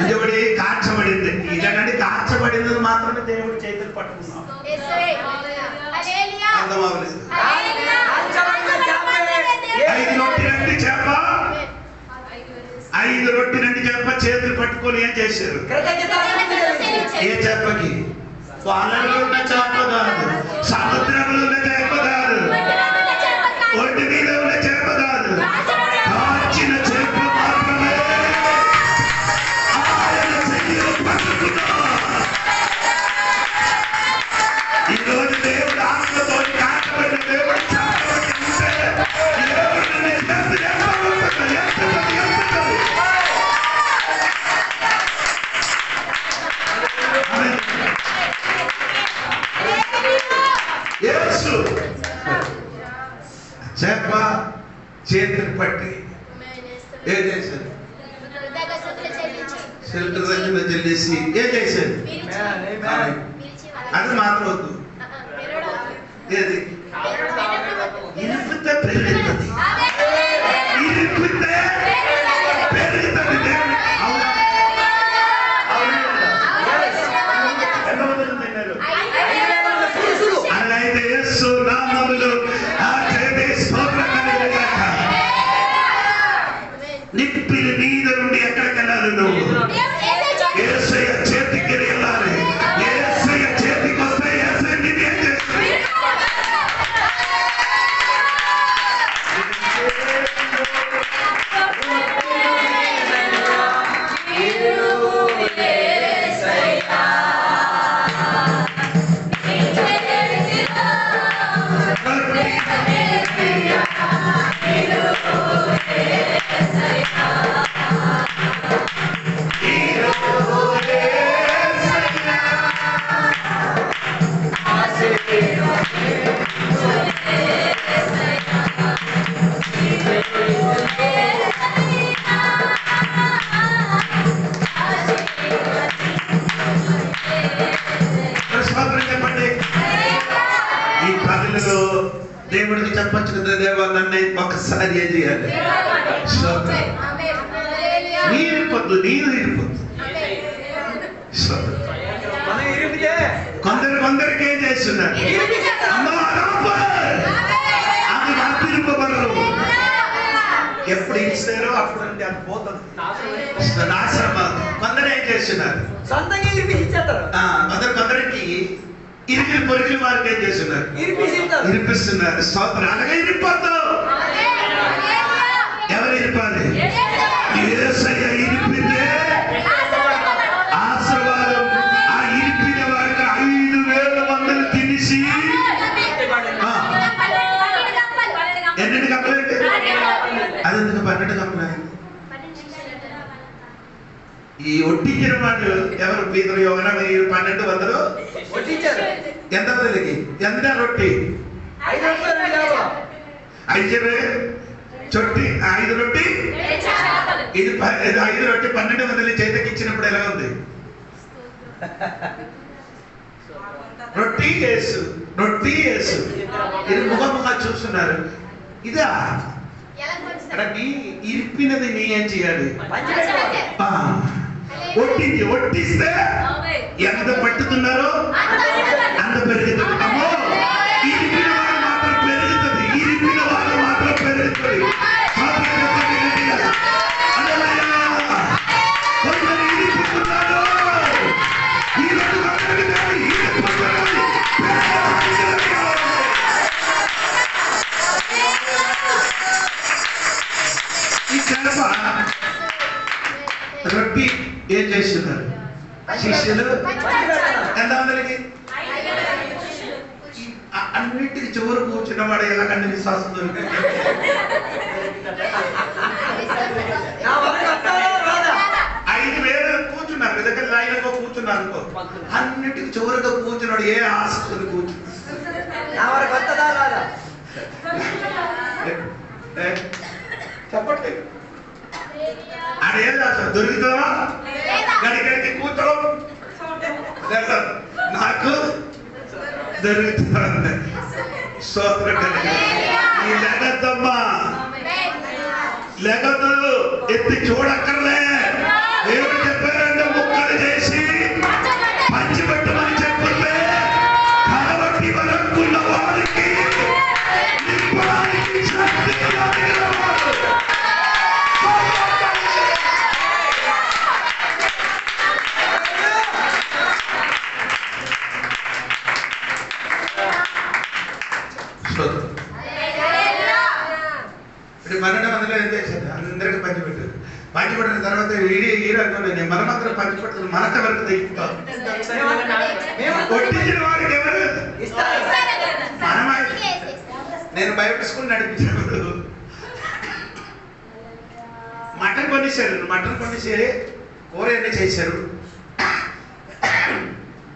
C: నిజబడి కాల్చబడింది. ఇలాంటి కాల్చబడింది మాత్రమే దేవుడి చేతులు పట్టుకున్నాం. అర్థం అవ్వలేదు. 5 రొట్టె 2 చేప, 5 రొట్టె 2 చేప చేతులు పట్టుకొని ఏం చేశారు? ఏ చేపకి? వాళ్ళలో ఉన్న చేప కాదు, సముద్రంలో ఉన్న చేప కాదు, ఒడ్డు మీద ఉన్న చేప కాదు, కాల్చిన చేప మాత్రమే ఆయన చెయ్యలు పట్టుకున్నారు. ఈరోజు దేవుడు ఆత్మతో కాకబడిన దేవుడు చాపబడి ఉంటే దేవుడిని చేతులు ఎత్తబడుతుంది, ఎత్తుతుంది, ఎత్తుతుంది. యేసు చేప చేతులు పట్టి ఏం చేశారు? కృతజ్ఞత చెల్లిసి ఏం చేశారు? అది మాత్రం వద్దు. ఏది? ఇరుపితే పెరుగుతుంది, ఇరుపితే పెరుగుతుంది. దేవుడు అవునా? ఎంతమంది తిన్నారు? అలాగే యేసు నామములో ఆ చేతి స్తోత్రం కలుగుగాక. నిప్పుల మీద నుండి ఎక్కడికి వెళ్ళాలి? నువ్వు యేసయ్య చేతికి వెళ్ళాలి. యేసయ్య చేతికి వస్తే యేసయ్య నిన్ను ఏం చేస్తుంది?
B: Yeah.
C: దేవుడికి చెప్పొచ్చు కదా, దేవా నన్ను ఒకసారి ఏం చేయాలి, నీరు పొద్దు నీరు ఇరిపోద్దు. కొందరికి ఏం చేస్తున్నారు, అది వర్తింపబడరు. ఎప్పుడు ఇస్తారో అప్పుడు అది పోతుంది, నాశనం. కొందరు ఏం చేస్తున్నారు,
D: సొంతంగా ఇరిపిస్తారు.
C: కొందరికి ఇరికిన పొరికిన వారికి ఏం చేస్తున్నారు, ఇరిపిస్తున్నారు. స్తోత్రం. అలాగే ఇరిపోతావు. ఎవరు ఇరిపాలి? యేసయ్య ఇరిపితే ఆశీర్వాదం. ఆ ఇరిపిన వారికి 5,000 మందులు తినిసి ఎన్నింటి కప్పలేదు? అది ఎందుకు 12 కప్పలేదు? ఈ ఒట్టించిన వాళ్ళు ఎవరు? పీతరు యోగన 1200
D: ఒట్టించారు.
C: ఎంత మందికి? ఎంత రొట్టి? 5 చొట్టి 5 రొట్టి. ఇది 5 రొట్టి 12 మంది చేతికి ఇచ్చినప్పుడు ఎలా ఉంది? రొట్టి యేసు, రొట్టి యేసు. ఇది ముఖముఖ చూస్తున్నారు. ఇదా అక్కడ నీ ఇరిపినది నీ ఏం చేయాలి? ఒట్టింది. ఒట్టిస్తే ఎంత పట్టుతున్నారో అంత పెరుగుతుంది. అమ్మో, ఇరిపిన వారు మాత్రం పెరుగుతుంది. ఇరిపిన వారు మాత్రం పెరుగుతుంది. కొందరు ఇరిపుతున్నారు. ఈ కడప రొట్టి ఏం చేస్తున్నారు శిష్యులు? ఎంతమందికి? అన్నిటికి చివరి కూర్చున్నవాడు ఎలాగంటే విశ్వాసం దొరికింది. 5,000 కూర్చున్నారు. మీ దగ్గర లైన్లో కూర్చున్నారు అనుకో. అన్నిటికి చివరిగా కూర్చున్నాడు. ఏ ఆశతో కూర్చున్నాడు? చెప్పండి. అదేం అసలు దొరుకుతావా? గడిగడికి కూర్చోడం నాకు దొరుకుతుంది. లేకద్దమ్మా, లేకద్దు. ఎత్తి చూడక్కర్లే. దేవుడు చెప్పారంటే ముక్కలు చేసి పంచిపెట్టమని చెప్పలే. కాబట్టి వరకున్న వారికి నింపడానికి శక్తి కలిగినవాడు. ఇప్పుడు 12 మందిలో ఏం చేశారు? అందరికీ పంచిపెట్టారు. పంచిపెట్టిన తర్వాత నేను మనమందరం పంచిపెడుతున్నాం. మనకు వరకు తెగిపోతాం. కొట్టించిన వారికి ఎవరు? నేను బైబిల్ స్కూల్ నడిపించినప్పుడు మటన్ కొనిసారు. మటన్ కొనిసి కూర ఎన్ని చేశారు.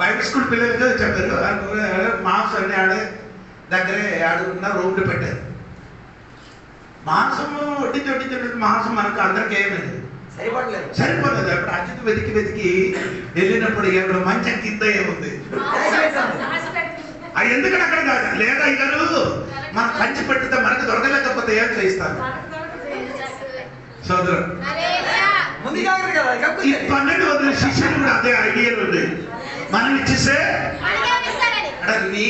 C: బైబిల్ స్కూల్ పిల్లలతో చెప్పారు. మాంసం అన్ని ఆడే దగ్గరే ఆడుకున్న రూమ్లు పెట్టారు. మాంసం వడ్డించి మాంసం మనకు అందరికి ఏమైంది? సరిపోలేదు. అప్పుడు అచ్యుత వెతికి వెళ్ళినప్పుడు ఏమో మంచం కింద ఏముంది? అది ఎందుకంటే అక్కడ కాదు. లేదా అయ్యారు మనం పంచి పెట్టితే మనకు దొరకలేకపోతే ఏం చేయిస్తాను? సోదరు, ఈ 12 శిష్యులు కూడా అదే ఐడియా ఉంది. మనం ఇచ్చేస్తే నీ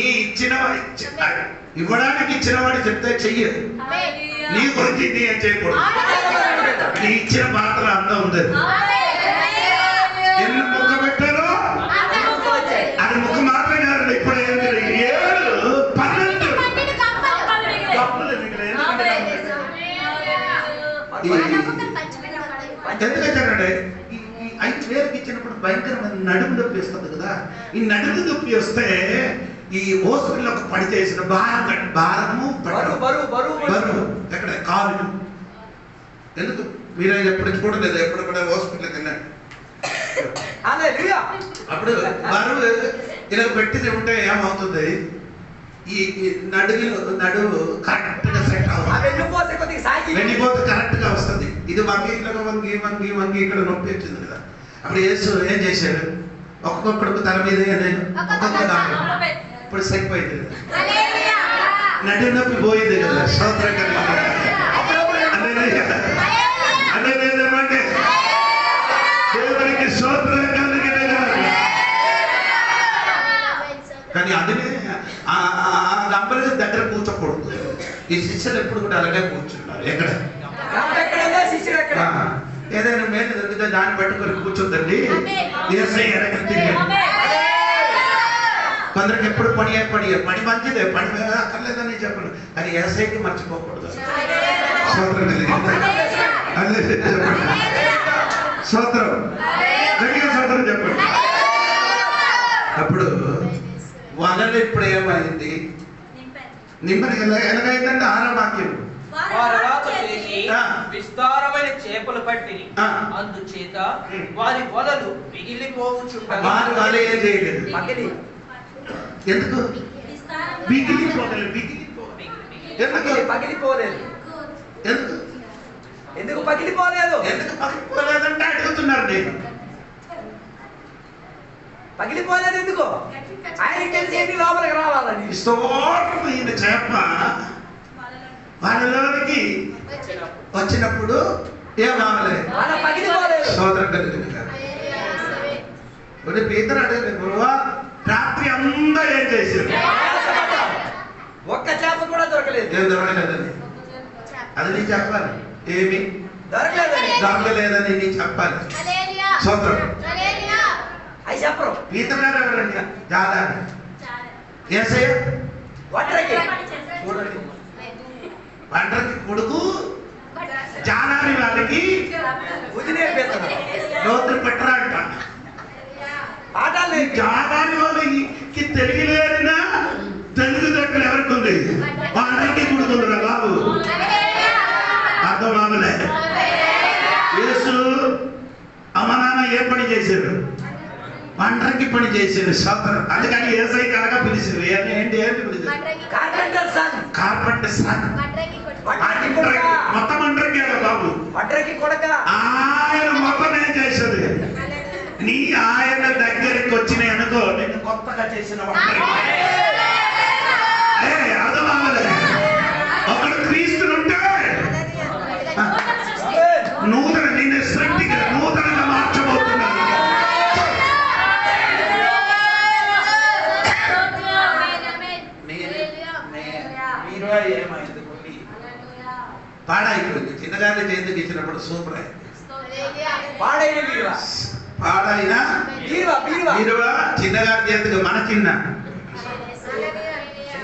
C: ఇవ్వడానికి ఇచ్చిన వాడు చెప్తే చెయ్యి. నీ గురించి నీ ఏం చేయకూడదు. నీ ఇచ్చిన పాత్ర అంతా ఉంది. ఎన్ని ముక్క పెట్టారో అది ముక్క మాత్రం కాదు. ఇప్పుడు 7, 12 కప్పులు ఎందుకంటే 5,000 ఇచ్చినప్పుడు భయంకరమైన నడుము నొప్పి వస్తుంది కదా. ఈ నడుము నొప్పి వస్తే ఈ హాస్పిటల్ పడి చేసిన భారము బరువు ఎక్కడ కాలు. ఎందుకు మీరు ఎప్పుడు చూడలేదు? ఎప్పుడు కూడా హాస్పిటల్కి వెళ్ళండి. అప్పుడు బరువు ఇలా పెట్టింది ఉంటే ఏమవుతుంది? ఈ నడుము కరెక్ట్ గా సెట్ అవ్వాలి. వెళ్ళిపోతే కరెక్ట్ గా వస్తుంది. ఇది వంగి ఇక్కడ నొప్పి వచ్చింది కదా. అప్పుడు యేసు ఏం చేశాడు? ఒక్కొక్కడికి తల మీద ఒక్కొక్క ఇప్పుడు సరిపోయింది.
A: నడి నొప్పి పోయింది కదా. స్తోత్రం కలిగింది. అంటే దేవునికి స్తోత్రం కలిగిన కానీ అదినే నంబర్ దగ్గర కూర్చోకూడదు. ఈ శిష్యులు ఎప్పుడు కూడా అలాగే కూర్చుంటారు. ఎక్కడ ఏదైనా మేలు దొరికితే దాన్ని పట్టుకొని కూర్చోద్దండి. కొందరికి ఎప్పుడు పని మంచిదే, పని అక్కర్లేదని చెప్పండి, కానీ ఏసైకి మర్చిపోకూడదు. స్తోత్రం అదే చెప్పండి. స్తోత్రం గట్టిగా స్తోత్రం చెప్పండి. అప్పుడు వలలు ఇప్పుడు ఏమైంది? నిమ్మని ఎలాగైందంటే 6వ వాక్యం.
E: విస్తారమైన చేపలు పట్టి అందుచేత వారి వలలు మిగిలిపోవచ్చుంటారు.
A: వారు ఏం చేయలేదు. ఎందుకు
D: ఎందుకు పగిలిపోలేదు?
A: ఎందుకు పగిలిపోలేదంటే అడుగుతున్నారు. నేను
D: పగిలిపోలేదు ఎందుకు? ఆయన తెలిసి లోపలికి రావాలని
A: ఈయన చేప వాళ్ళలోనికి వచ్చినప్పుడు ఏమావలే సోదరం కలిగింది. పీతరు అడిగింది, గురువా రాత్రి అంతా ఏం చేశారు?
D: ఒక్క చేప కూడా దొరకలేదు.
A: ఏం దొరకలేదని అది నీ చెప్పాలి. ఏమి దొరకలేదని నీ చెప్పాలి. సోదరం
D: అవి చెప్పరు.
A: పీతరు గారు ఎవరండి? జాదారి ఏసయ్య వంటకి కొడుకు జానారి వాళ్ళకి లోతులు పెట్టరా అంట. జానారి వాళ్ళకి తెలియలేదన్నా తెలుగు దగ్గర ఎవరికి ఉంది? వాళ్ళకి కొడుకుందిరా బాబు. అర్థం మామలే. యేసు అమ్మ నాన్న ఏ పని చేశారు? వంటకి పని చేశారు. సోదరు అందుకని ఏసై కనుక పిలిచారు. ఏంటి పిలిచారు? Carpenter son. మొత్తం వంటకి బాబు. ఆయన మొత్తం ఏం చేసేది? నీ ఆయన దగ్గరికి వచ్చిన అనుకో నేను కొత్తగా చేసిన వంటకి అర్థమావలే. ఒకడు క్రీస్తులుంటే నూతన నేను సృష్టిగా నూతనంగా మార్చబోతున్నాను. ఏమైంది? పాడైపోయింది. చిన్నగానే చేతికి ఇచ్చినప్పుడు సూపర్ అయింది. పాడైనా చిన్నగారి చేతికి మన చిన్న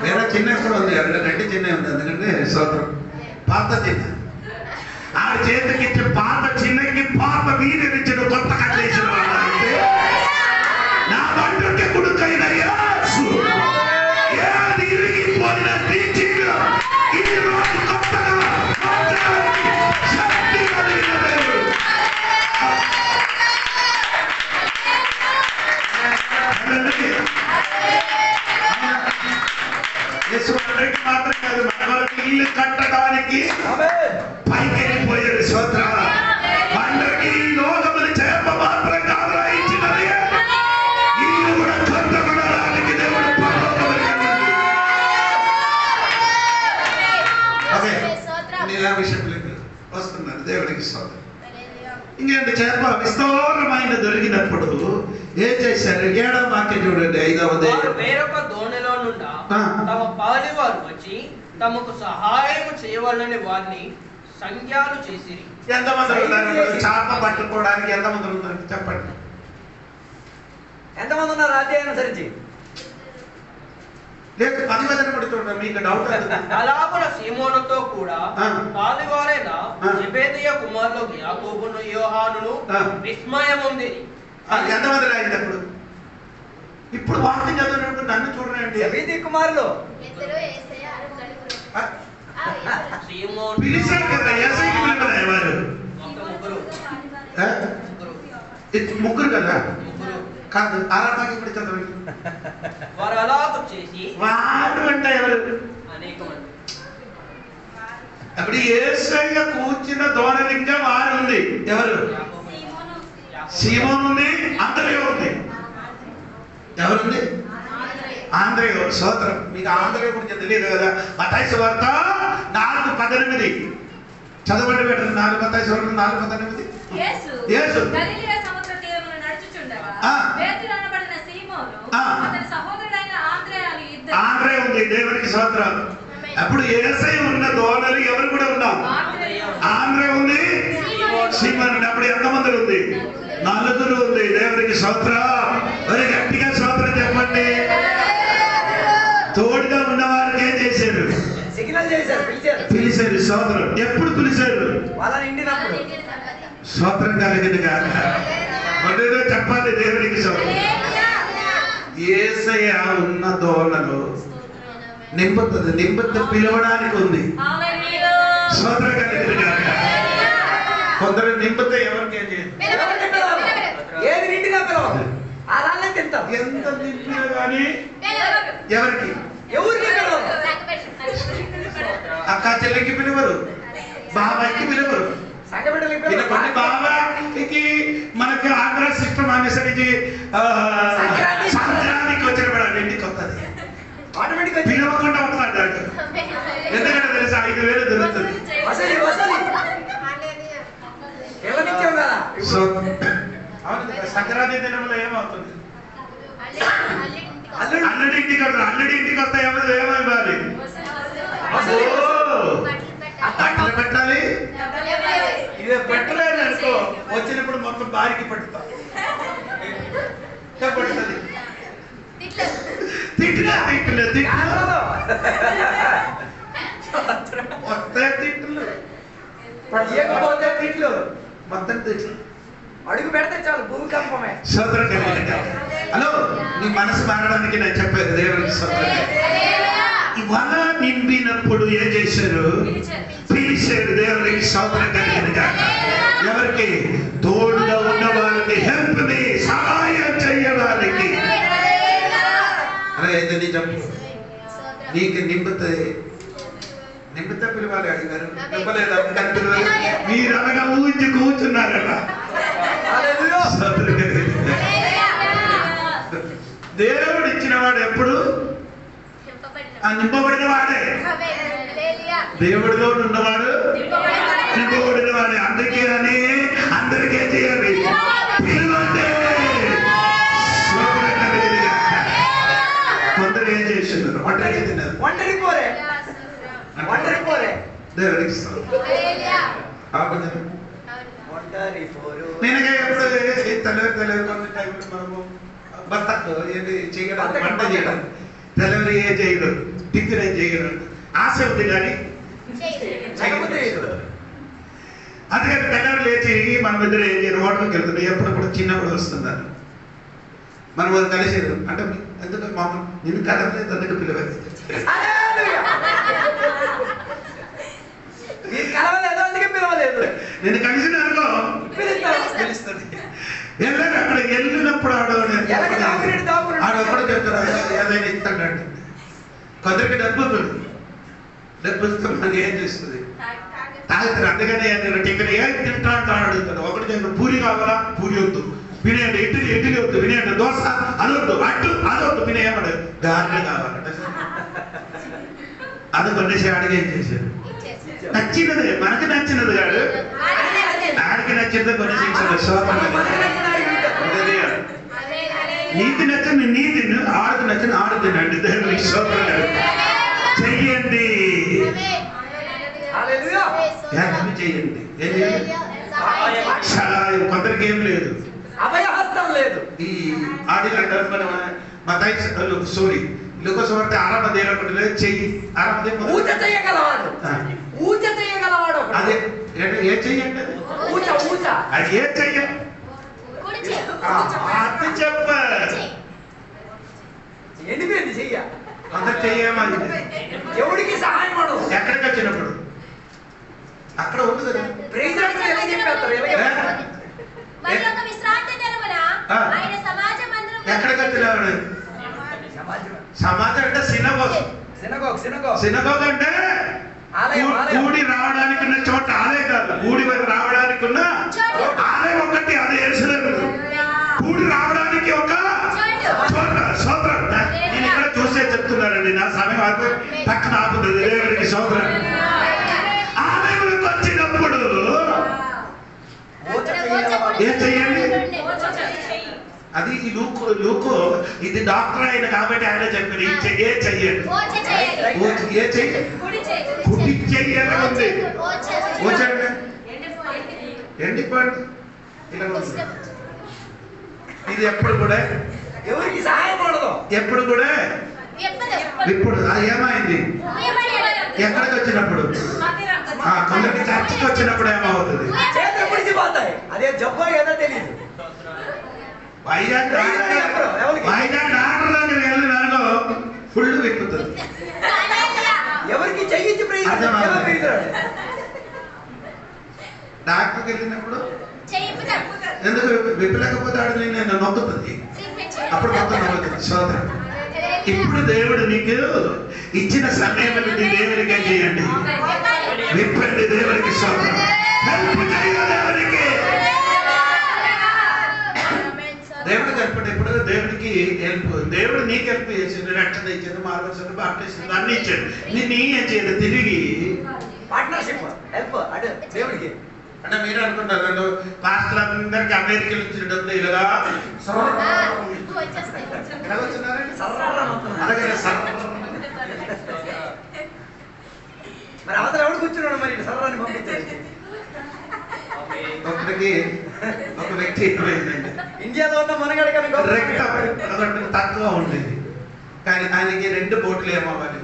A: వేరే చిన్న కూడా ఉంది. గట్టి చిన్న ఉంది. ఎందుకంటే సోదరం పాత చిన్న ఆడ చేతికి ఇచ్చి పాత చిన్నకి పాత వీరిచ్చిన కొత్త కట్టేసిన వాళ్ళైతే నా బండ్రకి కొడుకైన యేసు ఏది ఇరిగిపోయిన టీచింగ్ ఈ రోజు కొత్తగా శక్తి కలిగిన దేవుడు. యేసు మాత్రం కాదు, మన వరకు ఇల్లు కట్టడానికి పైకి వెళ్ళిపోయాడు. స్తోత్ర అందరికి ఈ లోకములు చేప మాత్రం కాదు ఇచ్చినది. ఇల్లు కూడా కట్టబడడానికి దేవుడు విషయం వస్తున్నారు. దేవుడికి స్తోత్రం. ఇంకేంటి చేప విస్తారమైన దొరికినప్పుడు ఏం చేశారు? 7వ వాక్యం చూడండి. 5వది.
E: వేరొక దోణిలో నుండా తమ పాలివారు వచ్చి తమకు సహాయం చేయవాలని వారిని సంజ్ఞాలు చేసిరి.
A: ఎంతమంది ఉన్నారు? చేప పట్టుకోవడానికి ఎంతమంది ఉన్నారు చెప్పండి.
D: ఎంతమంది ఉన్నారు? అధ్యాయం అనుసరించి
A: లేదు 10 వచనం కూడా చూడండి. మీకు డౌట్
E: అలాగున సీమోనుతో కూడా పాలివారైన జెబెదయి కుమారులు యాకోబును యోహానును విస్మయం ఉంది.
A: ఎంతమంది రాయింది అప్పుడు? ఇప్పుడు వాక్యం చదివినప్పుడు నన్ను చూడండి.
D: జెబెదయి కుమారులు
A: పిలిచారు కదా. ఏసైకి పిలువలే వారు ముగ్గురు కదా కాదు. 6వ వాక్యం ఇప్పుడు చదవండి.
E: వారు అలాగ చేసి
A: వాడు అంటే ఎవరు?
E: అనేక మంది.
A: అప్పుడు యేసయ్య కూర్చున్న దోణలింగా వారు ఉంది. ఎవరు? సీమోను ఉంది. అందరూ ఉంది. ఎవరుంది?
C: ఆంధ్రేయ సోదరం. మీకు ఆంధ్రేయ గురించి తెలియదు కదా. మత్తయి సువార్త 4:18 చదవండి పెట్టండి. 4 మత్తయి సువార్త 4:18. యేసు
B: గలిలయ సముద్ర తీరమున నడుచుచుండగా పేతురు అనబడిన సీమోను అతని సహోదరుడైన ఆంద్రేయాలు ఇద్దరు.
C: ఆంధ్రేయ ఉంది. దేవునికి స్తోత్రం. అప్పుడు యేసయ్య ఉన్న దోణలు ఎవరు కూడా ఉన్నాం? ఆంధ్రేయ ఉంది, సీమోను. అప్పుడు ఎంతమంది ఉంది? 4 ఉంది. దేవునికి స్తోత్రం. మరి గట్టిగా స్తోత్రం చెప్పండి. తోడుగా ఉన్న వారికి ఏం చేశారు?
D: సిగ్నల్ చేశారు,
C: పిలిచారు. స్తోత్రం. ఎప్పుడు పిలిచారు?
D: వాళ్ళని ఇండినప్పుడు.
C: స్తోత్రం కలిగింది కాక మొదటిగా చెప్పాలి. దేవునికి స్తోత్రం. యేసయ్య ఉన్న దోణలు నింపుతుంది పిలవడానికి ఉంది. స్తోత్రం కలిగింది కాక. కొందరు నింపితే ఎవరికి ఏం చేయదు.
D: ఏది నిండినా పిలవదు. ఆ రాళ్ళని తింటాం.
C: ఎంత నింపినా కానీ ఎవరికి?
D: ఎవరికి పిలవదు.
C: అక్క చెల్లికి పిలవరు, బాబాయికి పిలవరు. ఇలా కొన్ని బాబాకి మనకి ఆంధ్ర సిస్టమ్ అనేసరికి సంక్రాంతికి వచ్చిన ఇంటికి వస్తుంది. పిలవకుండా వస్తాడు. ఎందుకంటే తెలుసా 5,000 దొరుకుతుంది. సంక్రాంతి దినంలో ఏమవుతుంది? అల్లుడి ఇంటికి వస్తారు. అల్లుడి ఇంటికి వస్తే ఏమైవాలి? బట్టలు పెట్టాలి. ఇదే పెట్టలేదు అనుకో, వచ్చినప్పుడు మొత్తం బారికి పట్టుతా పడుతుంది. తిట్టినా తిట్లు
D: ఇవ్వకపోతే తిట్లు,
C: మొత్తం తిట్లు.
D: అడుగు పెడితే చాలు భూకంపమే.
C: సోదరు హలో, నీ మనసు మారడానికి నేను చెప్పాను. దేవునికి సోదరు ఇవాళ నింపినప్పుడు ఏం చేశారు? పిలిచారు. దేవునికి సోదరం కలిగింది కాక. ఎవరికి? తోడుగా ఉన్న వారికి, హెల్ప్ మీ, సహాయం చేయడానికి. అలా అయితే నిజం నీకు నింపితే పిలవాలి. అడిగారు నింపలేదు అందుకని పిలవాలి. మీరు అనగా ఊహించి కూర్చున్నారట. దేవుడు ఇచ్చిన వాడు ఎప్పుడు నింపబడిన వాడే. దేవుడిలో ఉన్నవాడు నింపబడిన వాడే. అందుకే అని అందరికీ చేయాలి. కొందరు ఏం చేస్తున్నారు? ఒంటరి తిన్నారు.
D: ఒంటరి పోరే
C: దేవుడికి నేనగా ఎప్పుడు తెలియదు కొన్ని టైంలో మనము భర్తకు ఏది చేయడం, వంట చేయడం, డెలివరీ ఏ చేయడం, టిఫిన్ ఏం చేయడం ఆశ ఉంది కానీ అందుకని డెలివరీ లేచి మనం ఇద్దరు ఏం చేయడం, హోటల్కి వెళ్తున్నాం. ఎప్పుడప్పుడు చిన్నప్పుడు వస్తున్నారు మనం అది కలిసేది. అంటే ఎందుకు మామూలు నిన్ను కలవలేదు అందుకు పిలవలేదు. నేను కలిసిన అనుకో పిలుస్తుంది. వెళ్ళాను అక్కడ వెళ్ళినప్పుడు ఆడొక్కడు చెప్తాడు ఏదైనా ఇస్తాడండి. కొందరికి డబ్బు ఇస్తే మనకి ఏం చేస్తుంది? తాగుతారు. అందుకనే నేను టికెట్ ఏం తింటా అంటాను అడుగుతాను. ఒకటి చెప్పి పూరి కావాలా? పూరి వద్దు. వినేయండి. ఇడ్లీ వద్దు. వినేయండి. దోశ అదొద్దు. అదొద్దు. వినేయమడు. గారెలు కావాలంటే అది కొనేసి అడిగి ఏం చేశారు? నచ్చినది మనకి నచ్చినది కాదు, ఆడికి నచ్చింది కొనేసి నీకు నచ్చింది నీ తిన్ను, ఆడికి నచ్చింది ఆడు తినండి. దేవునికి స్తోత్రం చెయ్యండి. చెయ్యండి. ఏం చేయండి? కొందరికి ఏం లేదు,
D: అభయహస్తం లేదు.
C: ఈ ఆడిలంటే మత్తయి సారీ లుకాసువార్త 6వ అధ్యాయంలో చెయ్యి
D: ఊచ చేయగలవాడు.
C: అదే ఏ చెయ్యండి? అది ఏ చెయ్య? అది చెప్ప
D: ఎండిపోయింది చెయ్య.
C: అంత చెయ్యమని
D: ఎవడికి సహాయం పడు.
C: ఎక్కడికి వచ్చినప్పుడు అక్కడ ఉంది కదా. ఎక్కడికి వచ్చినాడు? సమాజం అంటే సినగోగ్ అంటే కూడి రావడానికి ఉన్న చోట ఆలయం కాదు. కూడి రావడానికి ఉన్న ఆలయం ఒకటి, అది యెరూషలేము. కూడి రావడానికి ఒక చోట. స్తోత్రం. నేను ఇక్కడ సమయం ఆపు, పక్కన ఆపుతుంది. దేవుడికి స్తోత్రం. ఆలయంలోకి వచ్చినప్పుడు ఏం చెయ్యండి? అది ఈ లూకు ఇది డాక్టర్ ఆయన కాబట్టి ఆయన చెప్పారు ఏ చెయ్యండి, ఏ చెయ్యి, కుడి చెయ్యి ఎలా ఉంది? వచ్చండి ఎండిపోండి ఇలా ఉంది. ఇది ఎప్పుడు కూడా
D: ఎవరికి సహాయపడదు, ఎప్పుడు
C: కూడా ఇప్పుడు అది ఏమైంది? ఎక్కడికి వచ్చినప్పుడు, కొందరికి చర్చకి వచ్చినప్పుడు ఏమవుతుంది?
D: చేతులు పుడిచిపోతాయి. అదే జబ్బో ఏదో తెలియదు.
C: వైజాగ్ డాక్టర్లోకి వెళ్ళినాను ఫుల్ విప్పుతుంది.
D: ఎవరికి చెయ్యించి
C: డాక్టర్కి వెళ్ళినప్పుడు ఎందుకు విప్పలేకపోతాడు? నేను నొక్కుతుంది, అప్పుడు మొత్తం నవ్వుతుంది. సోదరం, ఇప్పుడు దేవుడు నీకు ఇచ్చిన సమయం నుండి దేవుడికి ఏం చేయండి? విప్పండి. దేవుడికి సోదరం, హెల్ప్ చేయాలి. దేవుడికి దేవుడికి హెల్ప్. ఇప్పుడు దేవుడికి హెల్ప్, దేవుడు నీకు హెల్ప్ చేసిండు. రక్షణ ఇచ్చాడు, మార్గదర్శనం, బాప్టిజం అన్ని ఇచ్చాడు. నేను ఏం చేయదు, తిరిగి
D: పార్ట్నర్షిప్ హెల్ప్ అదే దేవుడికి.
C: అంటే మీరు అనుకుంటారు పాస్టర్ అందరికి అమెరికాలో ఇచ్చిన డబ్బులు ఇలాగా
D: మరి అవతల ఎవడు కూర్చున్నాడు? మరి సర్రాన్ని పంపించారు.
C: ఒకరికి ఒక వ్యక్తి ఏమైందంటే
D: ఇండియాలో ఉన్న మనగడ
C: రక్తం తక్కువ ఉండేది, కానీ ఆయనకి 2 బోట్లు ఏమవ్వాలి,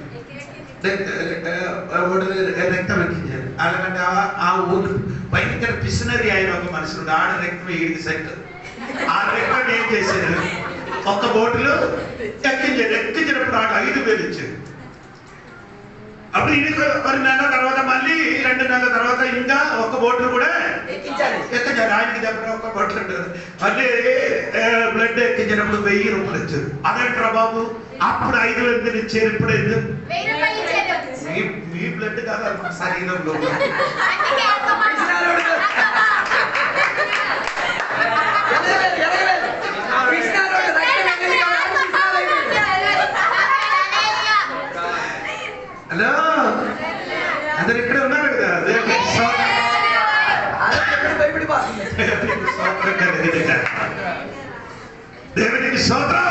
C: రక్తం ఎక్కించారు. అలాగంటే ఆ ఊరు భయంకర పిసినరీ ఆయన ఒక మనుషుడు, ఆడ రక్తం ఈడికి సెట్. ఆ రక్తం ఏం చేశారు? ఒక్క బోటులు ఎక్కించారు. ఎక్కించినప్పుడు ఆడ 5,000 ఇచ్చారు. అప్పుడు ఈయనకు 1 నెల తర్వాత మళ్ళీ 2 నెలల తర్వాత ఇంకా ఒక్క బోట్లు కూడా ఎక్కించారు. ఆయనకి దగ్గర ఒక్క బోట్లు ఉంటుంది. మళ్ళీ బ్లడ్ ఎక్కించినప్పుడు 1000 రూపాయలు ఇచ్చారు. అదేంట్రా బాబు, అప్పుడు 5,000 ఇచ్చారు, ఇప్పుడు ఎందుకు? మీ బ్లడ్ కాదు శరీరంలో హలో అందరు ఇక్కడే ఉన్నారు కదా. దేవునికి స్తోత్రం.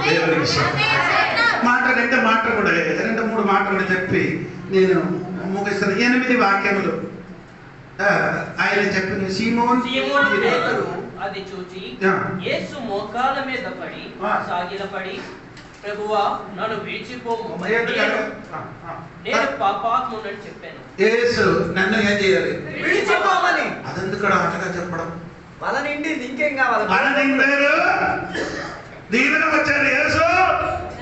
C: దేవునికి మాట 2 మాటలు కూడా 2-3 మాటలు చెప్పి నేను ముగిస్తాను. 8 వాక్యములు ఆయన చెప్పిన సీమోను
E: పేతురు అది చూచి యేసు మోకాళ్ళ మీద పడి సాగిలపడి, ప్రభువా నన్ను విడిచిపోము, నేను పాపాత్ముడని చెప్పాను.
C: యేసు నన్ను ఏం చేయాలి?
D: విడిచిపోమని.
C: అదెందుకు అటగా చెప్పడం?
D: వాళ్ళ నిండింది, ఇంకేం కావాలి?
C: వాళ్ళ నిండారు, దీవెన వచ్చారు. యేసు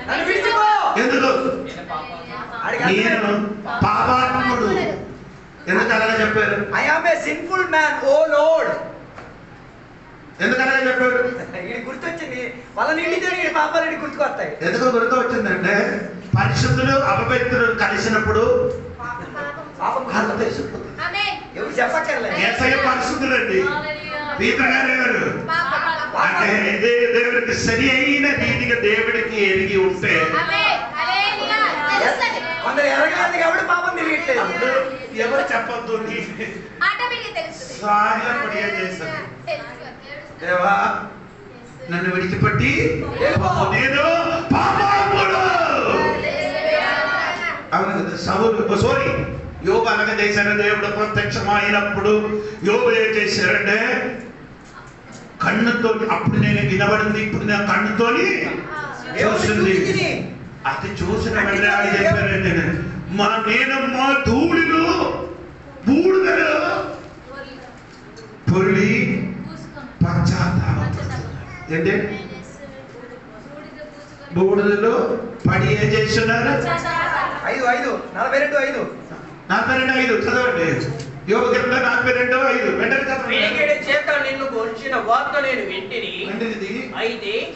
D: నన్ను విడిచిపో.
C: ఎందుకు? నేను పాపాత్ముడు. ఎందుకు అలాగే చెప్పారు?
D: I am a sinful man, O lord.
C: ఎందుకు అలాగే చెప్పారు?
D: ఇది గుర్తొచ్చింది. వాళ్ళ నిండితే పాపాలని గుర్తుకొస్తాయి.
C: ఎందుకు గుర్తు వచ్చిందంటే పరిశుద్ధులు అపవిత్రులు కలిసినప్పుడు పాపం తెలిసిపోతుంది.
D: ఎవరు చెప్పక్కర్లేదు.
C: యేసయ్య పరిశుద్ధులండి. పీతర్ గారు ఎవరు అంటే దేవుడికి సరి అయిన రీతిగా దేవుడికి ఎరిగి ఉంటే
D: కొందరు ఎరగలేదు కాబట్టి పాపం తెలియట్లేదు.
C: ఎవరు చెప్పొద్దు, సాగిలపడి చేశాను. దేవా నన్ను విడిచిపెట్టి నేను పాపాత్ముడు. అవును కదా. సౌలు సారీ యోబు అలాగే చేశారు. దేవుడు ప్రత్యక్షమైనప్పుడు యోబు ఏం చేశారంటే కన్నుతో, అప్పుడు నేను వినబడింది, ఇప్పుడు నేను కన్నుతోని చూసింది. అది చూసిన వెంటనే ఆడి చెప్పారంటే నేను మా ధూళిలో బూడిదలో పొరిలి పశ్చాత్తాపం. ఏంటి? బూడిదలో పడి ఏం చేస్తున్నారు?
D: 5:42
E: 42:5
C: చదవండి. యోబు గ్రంథం 42:5 వెంటనే చదవండి.
E: చేత నిన్ను గురించిన వార్త నేను వింటిని,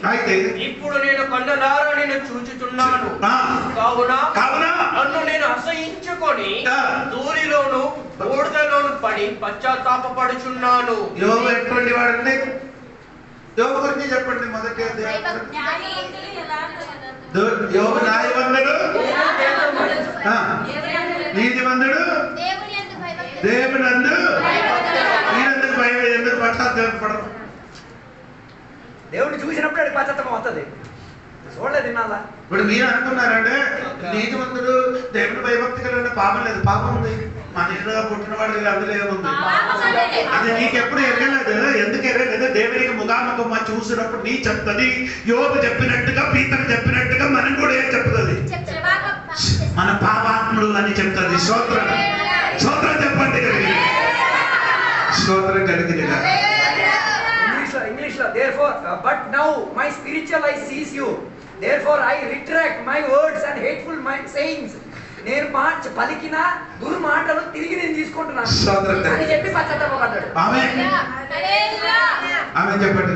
E: అయితే ఇప్పుడు నేను కన్నులారా నిన్ను చూచుచున్నాను. కావున నన్ను నేను అసహించుకొని ధూళిలోను బూడిదలోను పడి పశ్చాత్తాపపడుచున్నాను.
C: యోబు ఎటువంటి వాడండి? యోబు గురించి చెప్పండి. మొదటి యోబు న్యాయవంతుడు, నీతిమంతుడు, దేవునందు మీరెందుకు భయం, ఎందుకు పడతారు?
D: దేవుడు చూసినప్పుడు అది పశ్చాత్తాపం వస్తుంది. చూడలేదు తినాలా.
C: ఇప్పుడు మీరు అనుకున్నారంటే నీతిమంతుడు దేవుని భయభక్తి కలిగిన పాపం లేదు. పాపం ఉంది, మనుషులుగా పుట్టిన వాడు అందులో ఏముంది? అది నీకెప్పుడు ఎరగలేదు. ఎందుకు ఎరగలేదు? దేవునికి ముఖాముఖం చూసినప్పుడు నీ చెప్తుంది. యోబు చెప్పినట్టుగా, పీతరు చెప్పినట్టుగా మనం కూడా ఏం చెప్తుంది? మన పాపాత్ముడు అని చెప్తుంది. స్తోత్రం, స్తోత్రం చెప్పండి కలిగి, స్తోత్రం కలిగింది.
D: ఇంగ్లీష్ లో therefore but now my spiritual eye sees you, therefore I retract my words and hateful my sayings. నేను పలికిన దుర్మాటలు తిరిగి నేను తీసుకుంటున్నాను అని చెప్పి పశ్చాత్తాపపడ్డాడు.
C: ఆమేన్, ఆమేన్ చెప్పండి.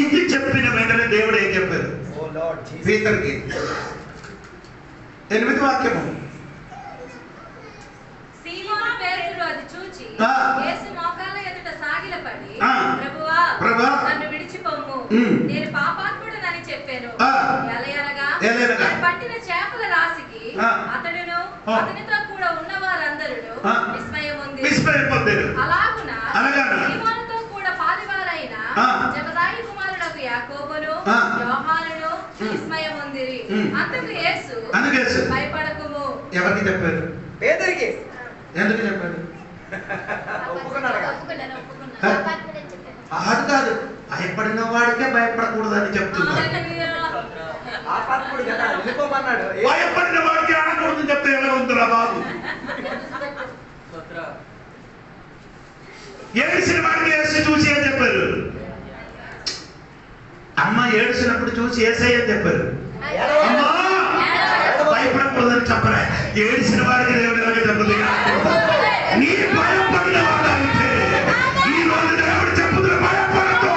C: ఇది చెప్పిన వెంటనే దేవుడు ఏం చెప్పారు?
D: ఓ లార్డ్ జీసస్,
C: పీతరుకి 8వ వాక్యము.
B: సీమోను పేతురు అది చూచి యేసు మోకాళ్ళ ఎదుట సాగిలపడి, ప్రభువా నన్ను విడిచిపోము, నేను పాపాత్ముడనని చెప్పాను. ఎలయనగా పట్టిన చేపల రాశికి అతడును అతనితో కూడా ఉన్న వారందరూ విస్మయం పొందారు. అలాగున సీమోనుతో కూడా పాలివారైన జబదాయి కుమారుడకు యాకోబును యోహానును విస్మయం పొందిరి. అందుకు యేసు భయపడకుము.
C: ఎవరికి చెప్పారు?
D: పేదరికి.
C: ఎందుకు చెప్పాడు? అది కాదు, భయపడిన వాడికే భయపడకూడదు అని చెప్తున్నాడు. భయపడిన వాడికి ఆడకూడదు చెప్తే ఎలా ఉందిరా బాబు? ఏడిసిన వాడికి యేసు చూసి ఏం చెప్పారు? అమ్మ ఏడిసినప్పుడు చూసి యేసయ్య అని చెప్పారు. అమ్మా భయపడకూడదని చెప్పరా? ఏడిసిన వాడికి దేవుడు ఎలాగ చెప్పదు? నీ భయపడిన వాడంటే ఈ రోజు దేవుడు చెప్పుతున్న భయపడతో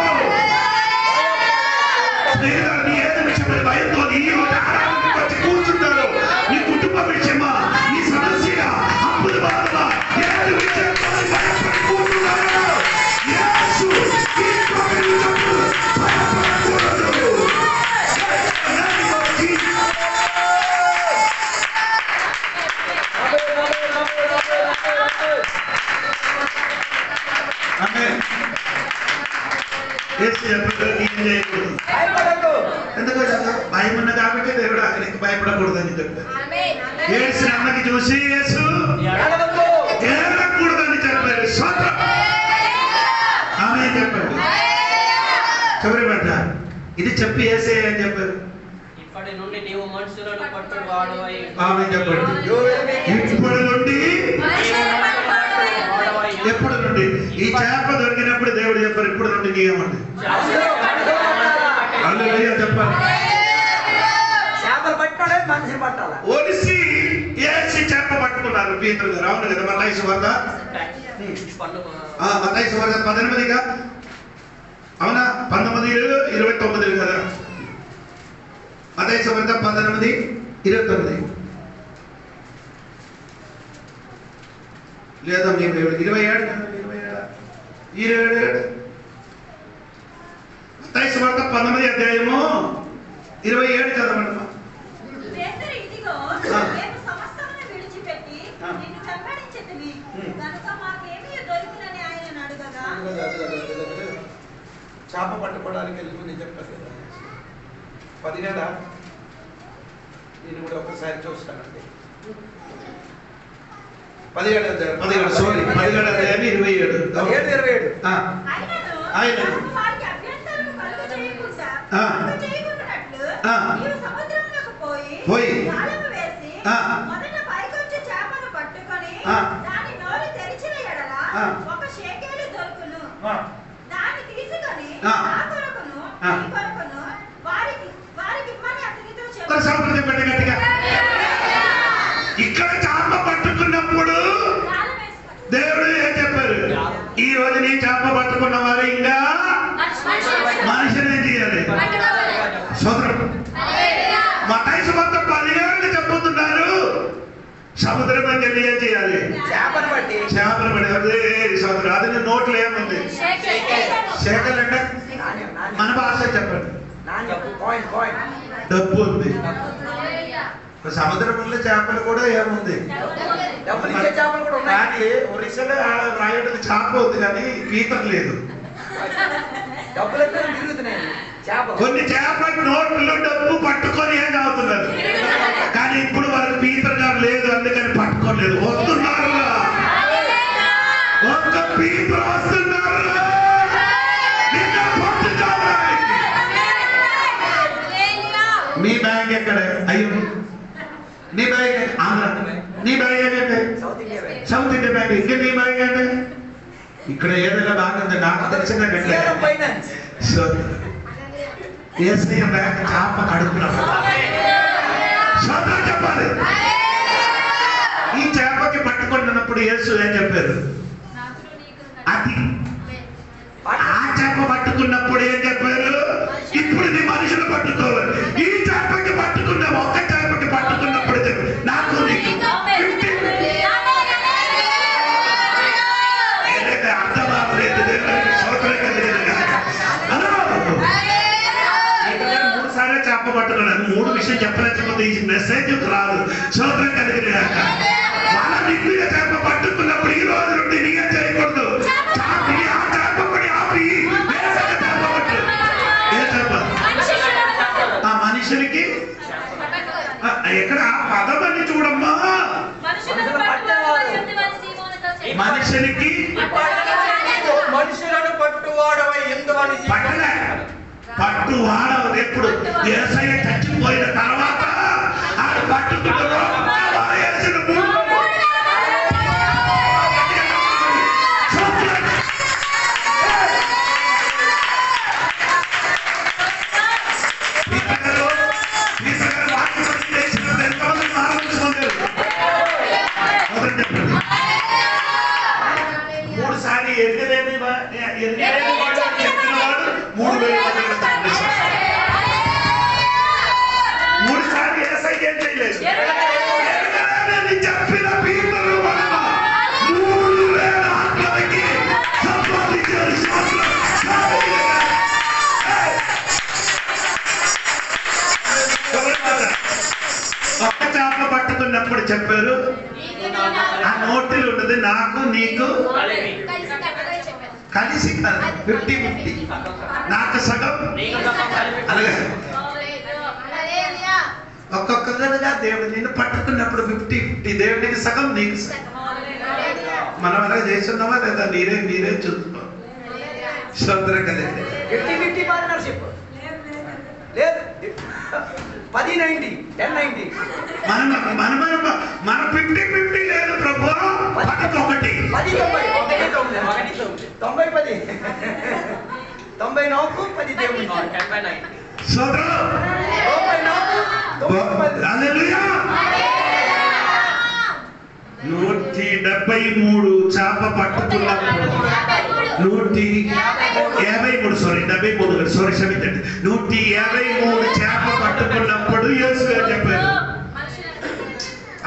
C: నీ ఏది విషయమై భయంతో ఈ రోజు ఆరాధనకు వచ్చి కూర్చుంటారు. నీ కుటుంబ విషయమా, నీ సమస్య, అప్పుల బాధ, ఏది విషయంతో భయపడి కూర్చున్నారు. యేసు ఈ భయపడకూడదు. ఎందుకు భయం ఉన్న కాబట్టి దేవుడు అక్కడికి భయపడకూడదని చెప్పారు. ఏడ్చిన అమ్మకి చూసి యేసు ఏడకూడదని చెప్పారు. ఆమె చెప్పారు. చివరి పడ్డ ఇది చెప్పి యేసే అని చెప్పారు.
E: ఇప్పటి నుండి నీవు మనుషులను పట్టుడు వాడవై.
C: ఆమె చెప్పాడు. ఇప్పటి నుండి ఎప్పుడు నుండి? ఈ చేప దొరికినప్పుడు దేవుడు చెప్పారు ఇప్పుడు నుండి నీయమండి. హల్లెలూయా చెప్పాలి.
D: చేపలు పట్టాడే మనిషిని పట్టాలా?
C: ఒలిసి ఏసి చేప పట్టుకున్నారు పీతరు గారు. అవును కదా? మత్తయి సువార్త 18గా అవునా? 19:29 కదా? మత్తయి సువార్త 19:29 లేదా మీకు 27 మత్తయి సువార్త 19వ అధ్యాయము 27 చదవండి.
F: పేతురు ఇదిగో మేము సమస్తమును విడిచిపెట్టి నిన్ను వెంబడించితిమి కనుక మాకేమీ దొరికినని ఆయన అడగగా
C: చేప పట్టుకోవడానికి వెళ్ళింది చెప్పారు కదా 17 నేను కూడా ఒకసారి చూస్తానండి. 17 అధ్యాయం 27 ఆయన
F: వారికి అభ్యంతరం కలుగజేయకున్నట్లు నీవు సముద్రంలోకి పోయి జాలము వేసి మొదట పైకొచ్చి చేపను పట్టుకొని దాని నోరు తెరిచిన ఎడల ఒక షేకేలు దొరుకును. దాన్ని తీసుకొని నా కొరకును నీ కొరకును వారికి ఇమ్మని అతనితో చెప్పాడు.
C: ఇక్కడ చేప పట్టుకున్నప్పుడు దేవుడు ఏం చెప్పారు? ఈ రోజు నీ చేప పట్టుకున్న వారు ఇంకా మనుషులు ఏం చేయాలి? మత్తయి సువార్త 17 చెప్పుతున్నారు. సముద్రం వెళ్ళి ఏం చేయాలి? చేపలు పట్టి అదే సముద్రం. అది నీ నోట్లో ఏముంది? శేఖలు అంటే మన భాష చెప్పండి.
A: డబ్బు ఉంది. సముద్రంలో చేపలు కూడా ఏముంది, కానీ ఒరిస్సాలో రాయడానికి చేప ఉంది కానీ పీతలు లేదు. కొన్ని చేపలు నోట్లో డబ్బు పట్టుకొని ఏం అవుతున్నారు, కానీ ఇప్పుడు వాళ్ళకి పీతలుగా లేదు, అందుకని పట్టుకోలేదు. వస్తున్నారు, ఒక్క పీతలు వస్తున్నారు. మీ బ్యాంక్ ఎక్కడ? అయ్యో నీ బ్యాంక్ ఆంధ్ర, నీ బ్యాంక్ ఏంటంటే సౌత్ ఇండియా బ్యాంక్. ఇంకా నీ బ్యాంక్ అంటే ఇక్కడ ఏదైనా బాగుంది నాకు తెలిసిన ఏసీ బ్యాంక్ చేప కడుపున్నారు. చెప్పాలి. ఈ చేపకి పట్టుకున్నప్పుడు యేసు ఏం చెప్పారు? అది ఆ చేప పట్టుకున్నప్పుడు ఏం చెప్పారు? ఇప్పుడు నీ మనుషులు పట్టుకోవాలి. ఈ చేపకి పట్టుకున్న ఒక్క చేపకి పట్టుకున్నప్పుడు నాకు అర్థమవలేదు. 3 సార్లు చేప పట్టుకున్నాను. 3 విషయం చెప్పలేకపోతే ఈ మెసేజ్ రాదు. సోదరం కలిగిన వాళ్ళ నిండుగా చేప పట్టుకున్నప్పుడు ఈ రోజు నుండి నీకేం చేయకూడదు. ఆ మనుషులకి ఎక్కడ పదమని చూడమ్మా, మనుషులకి
E: మనుషులను పట్టువాడవై ఎందువని
A: పట్టలే పట్టువాడవు. ఎప్పుడు యేసయ్య చచ్చిపోయిన తర్వాత ఆడు పట్టుకున్న పట్టుకున్నప్పుడు చెప్పారు ఆ నోటిలో ఉన్నది నాకు నీకు కలిసి 50-50, నాకు సగం. అలాగే ఒక్కొక్కగా దేవుడు నిన్ను పట్టుకున్నప్పుడు 50-50, దేవుడికి సగం నీకు సగం. మనం అలా చేస్తున్నామా లేదా? మీరే చూసుకో. శ్రద్ధ కలిగి
D: 50-50 పార్ట్నర్షిప్ లేదు. 10-90, 10-90.
A: మన 50-50 లేదు ప్రభు. 10-1,
D: 90-10, 90 నాకు 10 దేవుడు.
A: సోదరు హల్లెలూయా. 173 చేప పట్టుకున్నప్పుడు 153 చేప పట్టుకున్నప్పుడు యేసు చెప్పారు.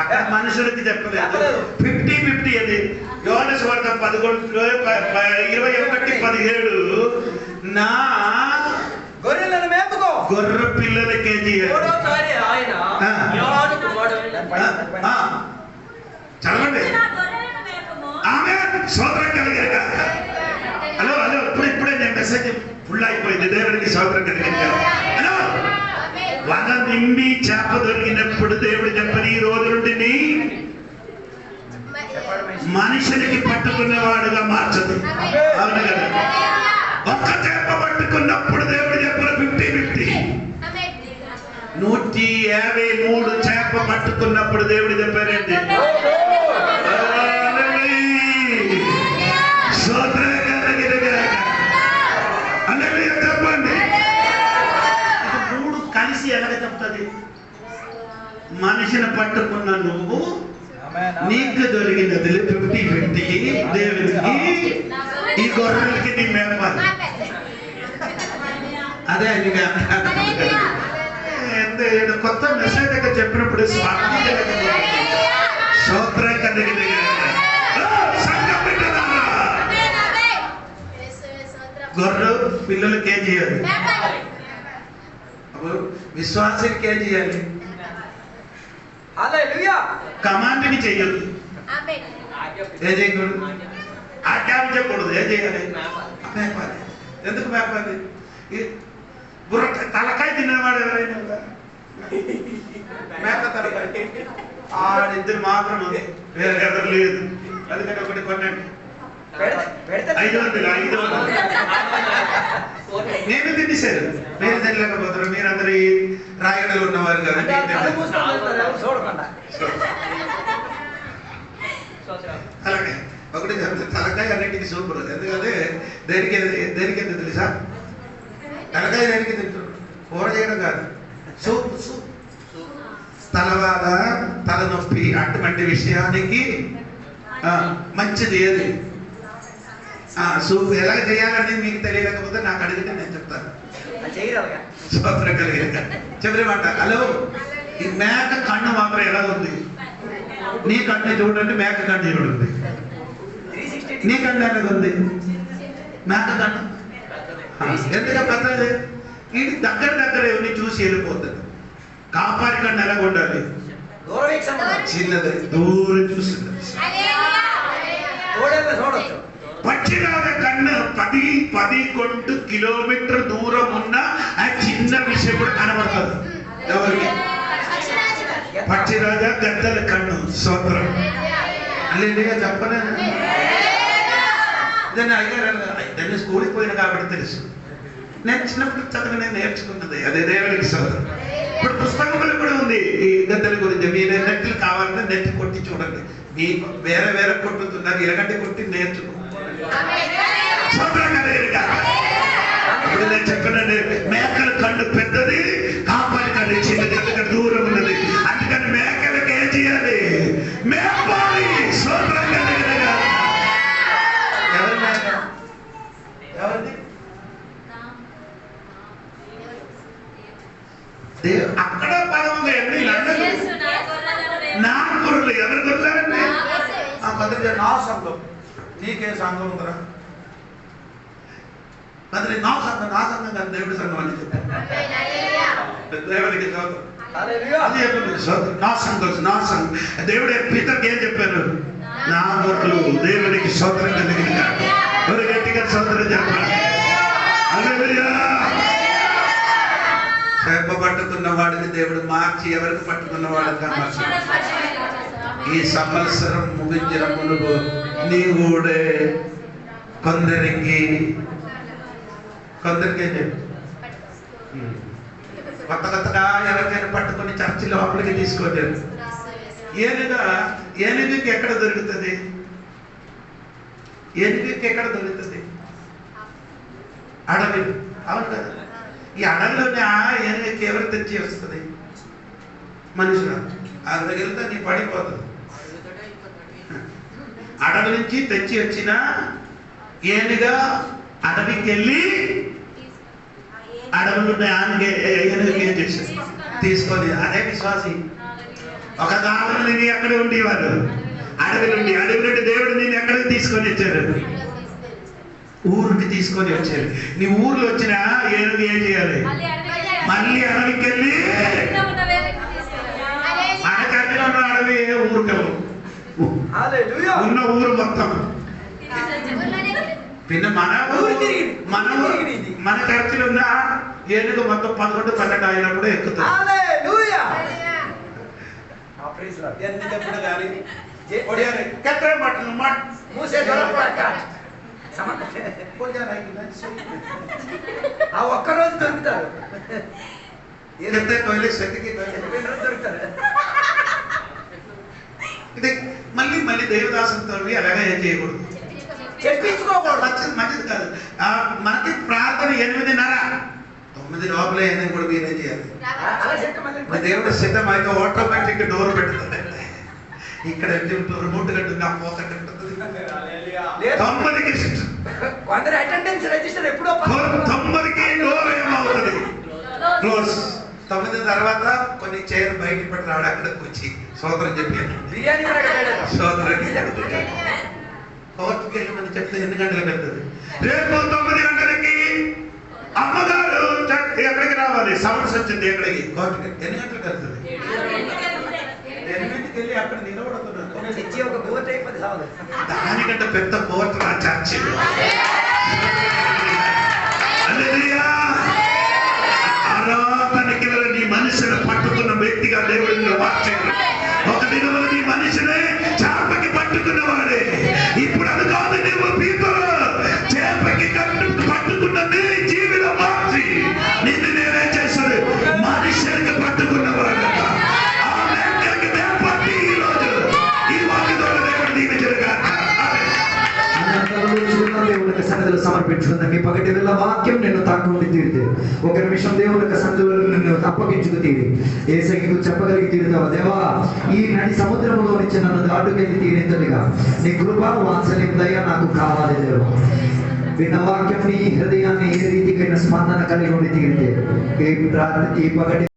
A: అక్కడ మనుషులకి చెప్పలేదు. 50-50 అది యోహాను సువార్త 11:21-17 నా
D: గొర్రెలను మేపుకో.
A: గొర్రె పిల్లలకే చదవండి. ఆమె సోదరం కలిగాక హలో ఇప్పుడే నేను మెసేజ్ ఫుల్ అయిపోయింది. దేవుడికి సోదరం కలిగాక హలో వల నిండి చేప దొరికినప్పుడు దేవుడు చెప్పని ఈ రోజు నుండి మనుషులకి పట్టుకునేవాడుగా మార్చదు. అవును కదా? ఒక్క చేప పట్టుకున్నప్పుడు దేవుడు చెప్పిన 50-50. 153 చేప పట్టుకున్నప్పుడు దేవుడు చెప్పారండి. చెప్పండి. 3 కలిసి ఎలాగ చెప్తుంది? మనిషిని పట్టుకున్న నువ్వు నీకు దొరికినది 50-50, దేవునికి ఈ గొర్రెలకి నీ మేపాలి. అదే కొత్త మెసేజ్ దగ్గర చెప్పినప్పుడు స్తోత్రం కలిగింది. గొర్రె పిల్లలకి ఏం చేయాలి? విశ్వాసానికి ఏం చేయాలి?
D: హల్లెలూయా.
A: కమాండ్ని చెయ్యొద్దు.
B: ఆమేన్.
A: ఏం చేయకూడదు? ఆజ్ఞాపించకూడదు. ఏం చేయాలి? మేపాలి. ఎందుకు మేపాలి? బుర్ర తలకాయ తిన్నవాడు ఎవరైనా మేక తలకాయ ఆడిద్దరు మాత్రం వేరే ఎవరు లేదు. అందుకని ఒకటి కొనండి. 500 నేను తినేశారు. మీరు తినలేకపోతారు. మీరందరూ రాయగడలు ఉన్నవారు కదా. తలకాయ ఒకటి తలకాయ అన్నింటికి సూపర్. ఎందుకంటే దేనికి ఎందుకు తెలుసా? తలకాయ దేనికి తింటారు? కూర చేయడం కాదు, సూప్. సూప్ తలవాద, తలనొప్పి అటువంటి విషయానికి మంచిది ఏది? సూప్ ఎలా చేయాలని మీకు తెలియకపోతే నాకు అడిగితే నేను చెప్తాను. స్తోత్రం కలిగిన చెప్పలేమంట. హలో, ఈ మేక కన్ను మాత్రం ఎలా ఉంది? నీ కన్ను చూడండి, మేక కన్ను చూడండి. నీ కన్ను ఎలాగ ఉంది? మేక కన్ను ఎందుకంటే పెద్దది. ఇది దగ్గర ఎవరిని చూసి వెళ్ళిపోతుంది. కాపారి కన్ను ఎలాగ ఉండాలి? చిన్నది, దూరం చూస్తుంది. పక్షిరాజ కన్ను 10 కిలోమీటర్ దూరం ఉన్న ఆ చిన్న విషయం కూడా కనబడుతుంది. ఎవరికి? పక్షిరాజా గద్దల కన్ను. స్తోత్రం. అల్లేలుయా చెప్పలేదు. దాన్ని స్కూల్కి పోయిన కాబట్టి తెలుసు. నేను చిన్నప్పుడు చదువు నేర్చుకున్నది. అదే దేవునికి స్తోత్రం. ఇప్పుడు పుస్తకంలో కూడా ఉంది ఈ గద్దల గురించి. మీరు నెట్లు కావాలంటే నెట్ కొట్టి చూడండి. మీకు వేరే కొట్టుతున్నారు, ఎలాగంటే కొట్టి నేర్చుకో. ఇప్పుడు నేను చెప్పనండి, మేకల కళ్ళు పెద్దది, కాపాలి కళ్ళు చిన్నది. ఎందుకంటే దూరం ఉన్నది. అందుకని మేకలకు ఏం చేయాలి? మేపాలి. ఎవరి మేక? ఎవరిది? అక్కడ పదం ఉంది. నా గొర్రెలు. ఎవరి గొర్రెలండి? నా సంఘం. నీకే సంఘం ఉందరా? అదే నా సంఘం కాదు, దేవుడి సంఘం అని చెప్పారు. దేవుడికి నా సంఘం. దేవుడే పితకి ఏం చెప్పారు? నా గొర్రెలు. దేవుడికి స్తోత్రం కలిగిన ఎవరు గట్టిగా స్తోత్రం చెప్పాలి. చేప పట్టుకున్న వాడిని దేవుడు మార్చి ఎవరికి పట్టుకున్న వాడికి మార్చి ఈ సంవత్సరం ముగించిన మునుపు నీ ఊడే కొందరికి ఏం చెప్పు, కొత్తగా ఎవరికైనా పట్టుకొని చర్చి లోపలికి తీసుకోలేదు. ఏనుగుకి ఎక్కడ దొరుకుతుంది? ఏనుగుకి ఎక్కడ దొరుకుతుంది? అడవి. అవును కదా. ఈ అడవిలోనే ఏనుగుకి ఎవరు తెచ్చి వస్తుంది? మనుషులు. అది వెళ్తే నీ పడిపోతుంది. అడవి నుంచి తెచ్చి వచ్చిన ఏనుగా అడవికి వెళ్ళి అడవులు ఏనుగుకి ఏం చేశారు? తీసుకొని. అదే విశ్వాసి. ఒక కాలంలో నేను ఎక్కడ ఉండేవారు? అడవి నుండి దేవుడు నేను ఎక్కడికి తీసుకొని వచ్చారు? ఊరికి తీసుకొని వచ్చారు. నీ ఊర్లో వచ్చిన ఏనుగు ఏం చేయాలి? మళ్ళీ అడవికి వెళ్ళి మన కర్రీలో ఉన్న అడవి ఊరికి ఉన్న ఊరు మొత్తం మన చర్చిలో ఉన్న ఏనుగు మొత్తం 11-12 అయినప్పుడు ఎక్కుతుంది.
D: ఒక్కరోజు దొరుకుతారు.
A: మళ్ళీ దేవదాసంతో అలాగే ఏం చేయకూడదు,
D: చెప్పించుకోకూడదు.
A: మంచిది కాదు. మనకి ప్రార్థన 8:30, 9 లోపల ఏదైనా కూడా మీరేం చేయాలి? దేవుడు సిద్ధం అయితే ఆటోమేటిక్ డోర్ పెడుతుంది. ఇక్కడ రిమోట్ కట్టుంది, ఆ పోత కట్టుంది. 9కి
D: కొందరు అటెండెన్స్ రిజిస్టర్ ఎప్పుడో
A: 9కి డోర్ ఏమవుతుంది? క్లోజ్. 9 తర్వాత కొన్ని చైర్ బయట పెట్టి రాడు, అక్కడికి వచ్చి సోదరం చెప్పాను.
D: బిర్యానీ
A: సోదరం కోర్టుకి వెళ్ళమని చెప్తే ఎన్ని గంటలకు వెళ్తుంది? రేపు 9 గంటలకి
C: అమ్మగారు ఎక్కడికి రావాలి? సమస్య వచ్చింది ఎక్కడికి? కోటకి. ఎన్ని గంటలకు వెళ్తుంది? 8కి వెళ్ళి అక్కడ నిలబడుతున్నారు.
D: తెచ్చి ఒక కోట్ అయిపోతుంది సాగు.
C: దానికంటే పెద్ద కోట నా చర్చి. ఆరాధనకి నీ మనిషిని పట్టుకున్న వ్యక్తిగా దేవుడిని మార్చాడు. ఒక దినమున నీ మనిషినే చేపకి పట్టుకున్నవాడే. ఇప్పుడు అది కాదు, నువ్వు పీతలు చేపకి పట్టుకున్న నీ జీవితం మార్చి నిన్ను నేనే చేశాడు మనిషికి పట్టుకున్నవాడు. ఆ వ్యక్తికి దేవపట్టి ఈరోజు ఈ వాక్య ద్వారా దేవుడు దీవించడుగా.
D: దేవునికి సన్నిధిలో సమర్పించుకుందాం. ఈ పగటి వేళ వాక్యం నిన్ను తాకుండి తీరితే ఒక నిమిషం దేవునికి సన్నిధిలో నిన్ను అప్పగించుకు తీరి యేసయ్యకు చెప్పగలిగి తీరుతావా? దేవా, ఈ నడి సముద్రంలో నుంచి నన్ను దాటుకెళ్ళి తీరేంతటిగా నీ కృప వాత్సల్యం దయ నాకు కావాలి దేవా. విన్న వాక్యం నీ హృదయాన్ని ఏ రీతికైనా స్పందన కలిగి ఉండి తీరితే ఈ పగటి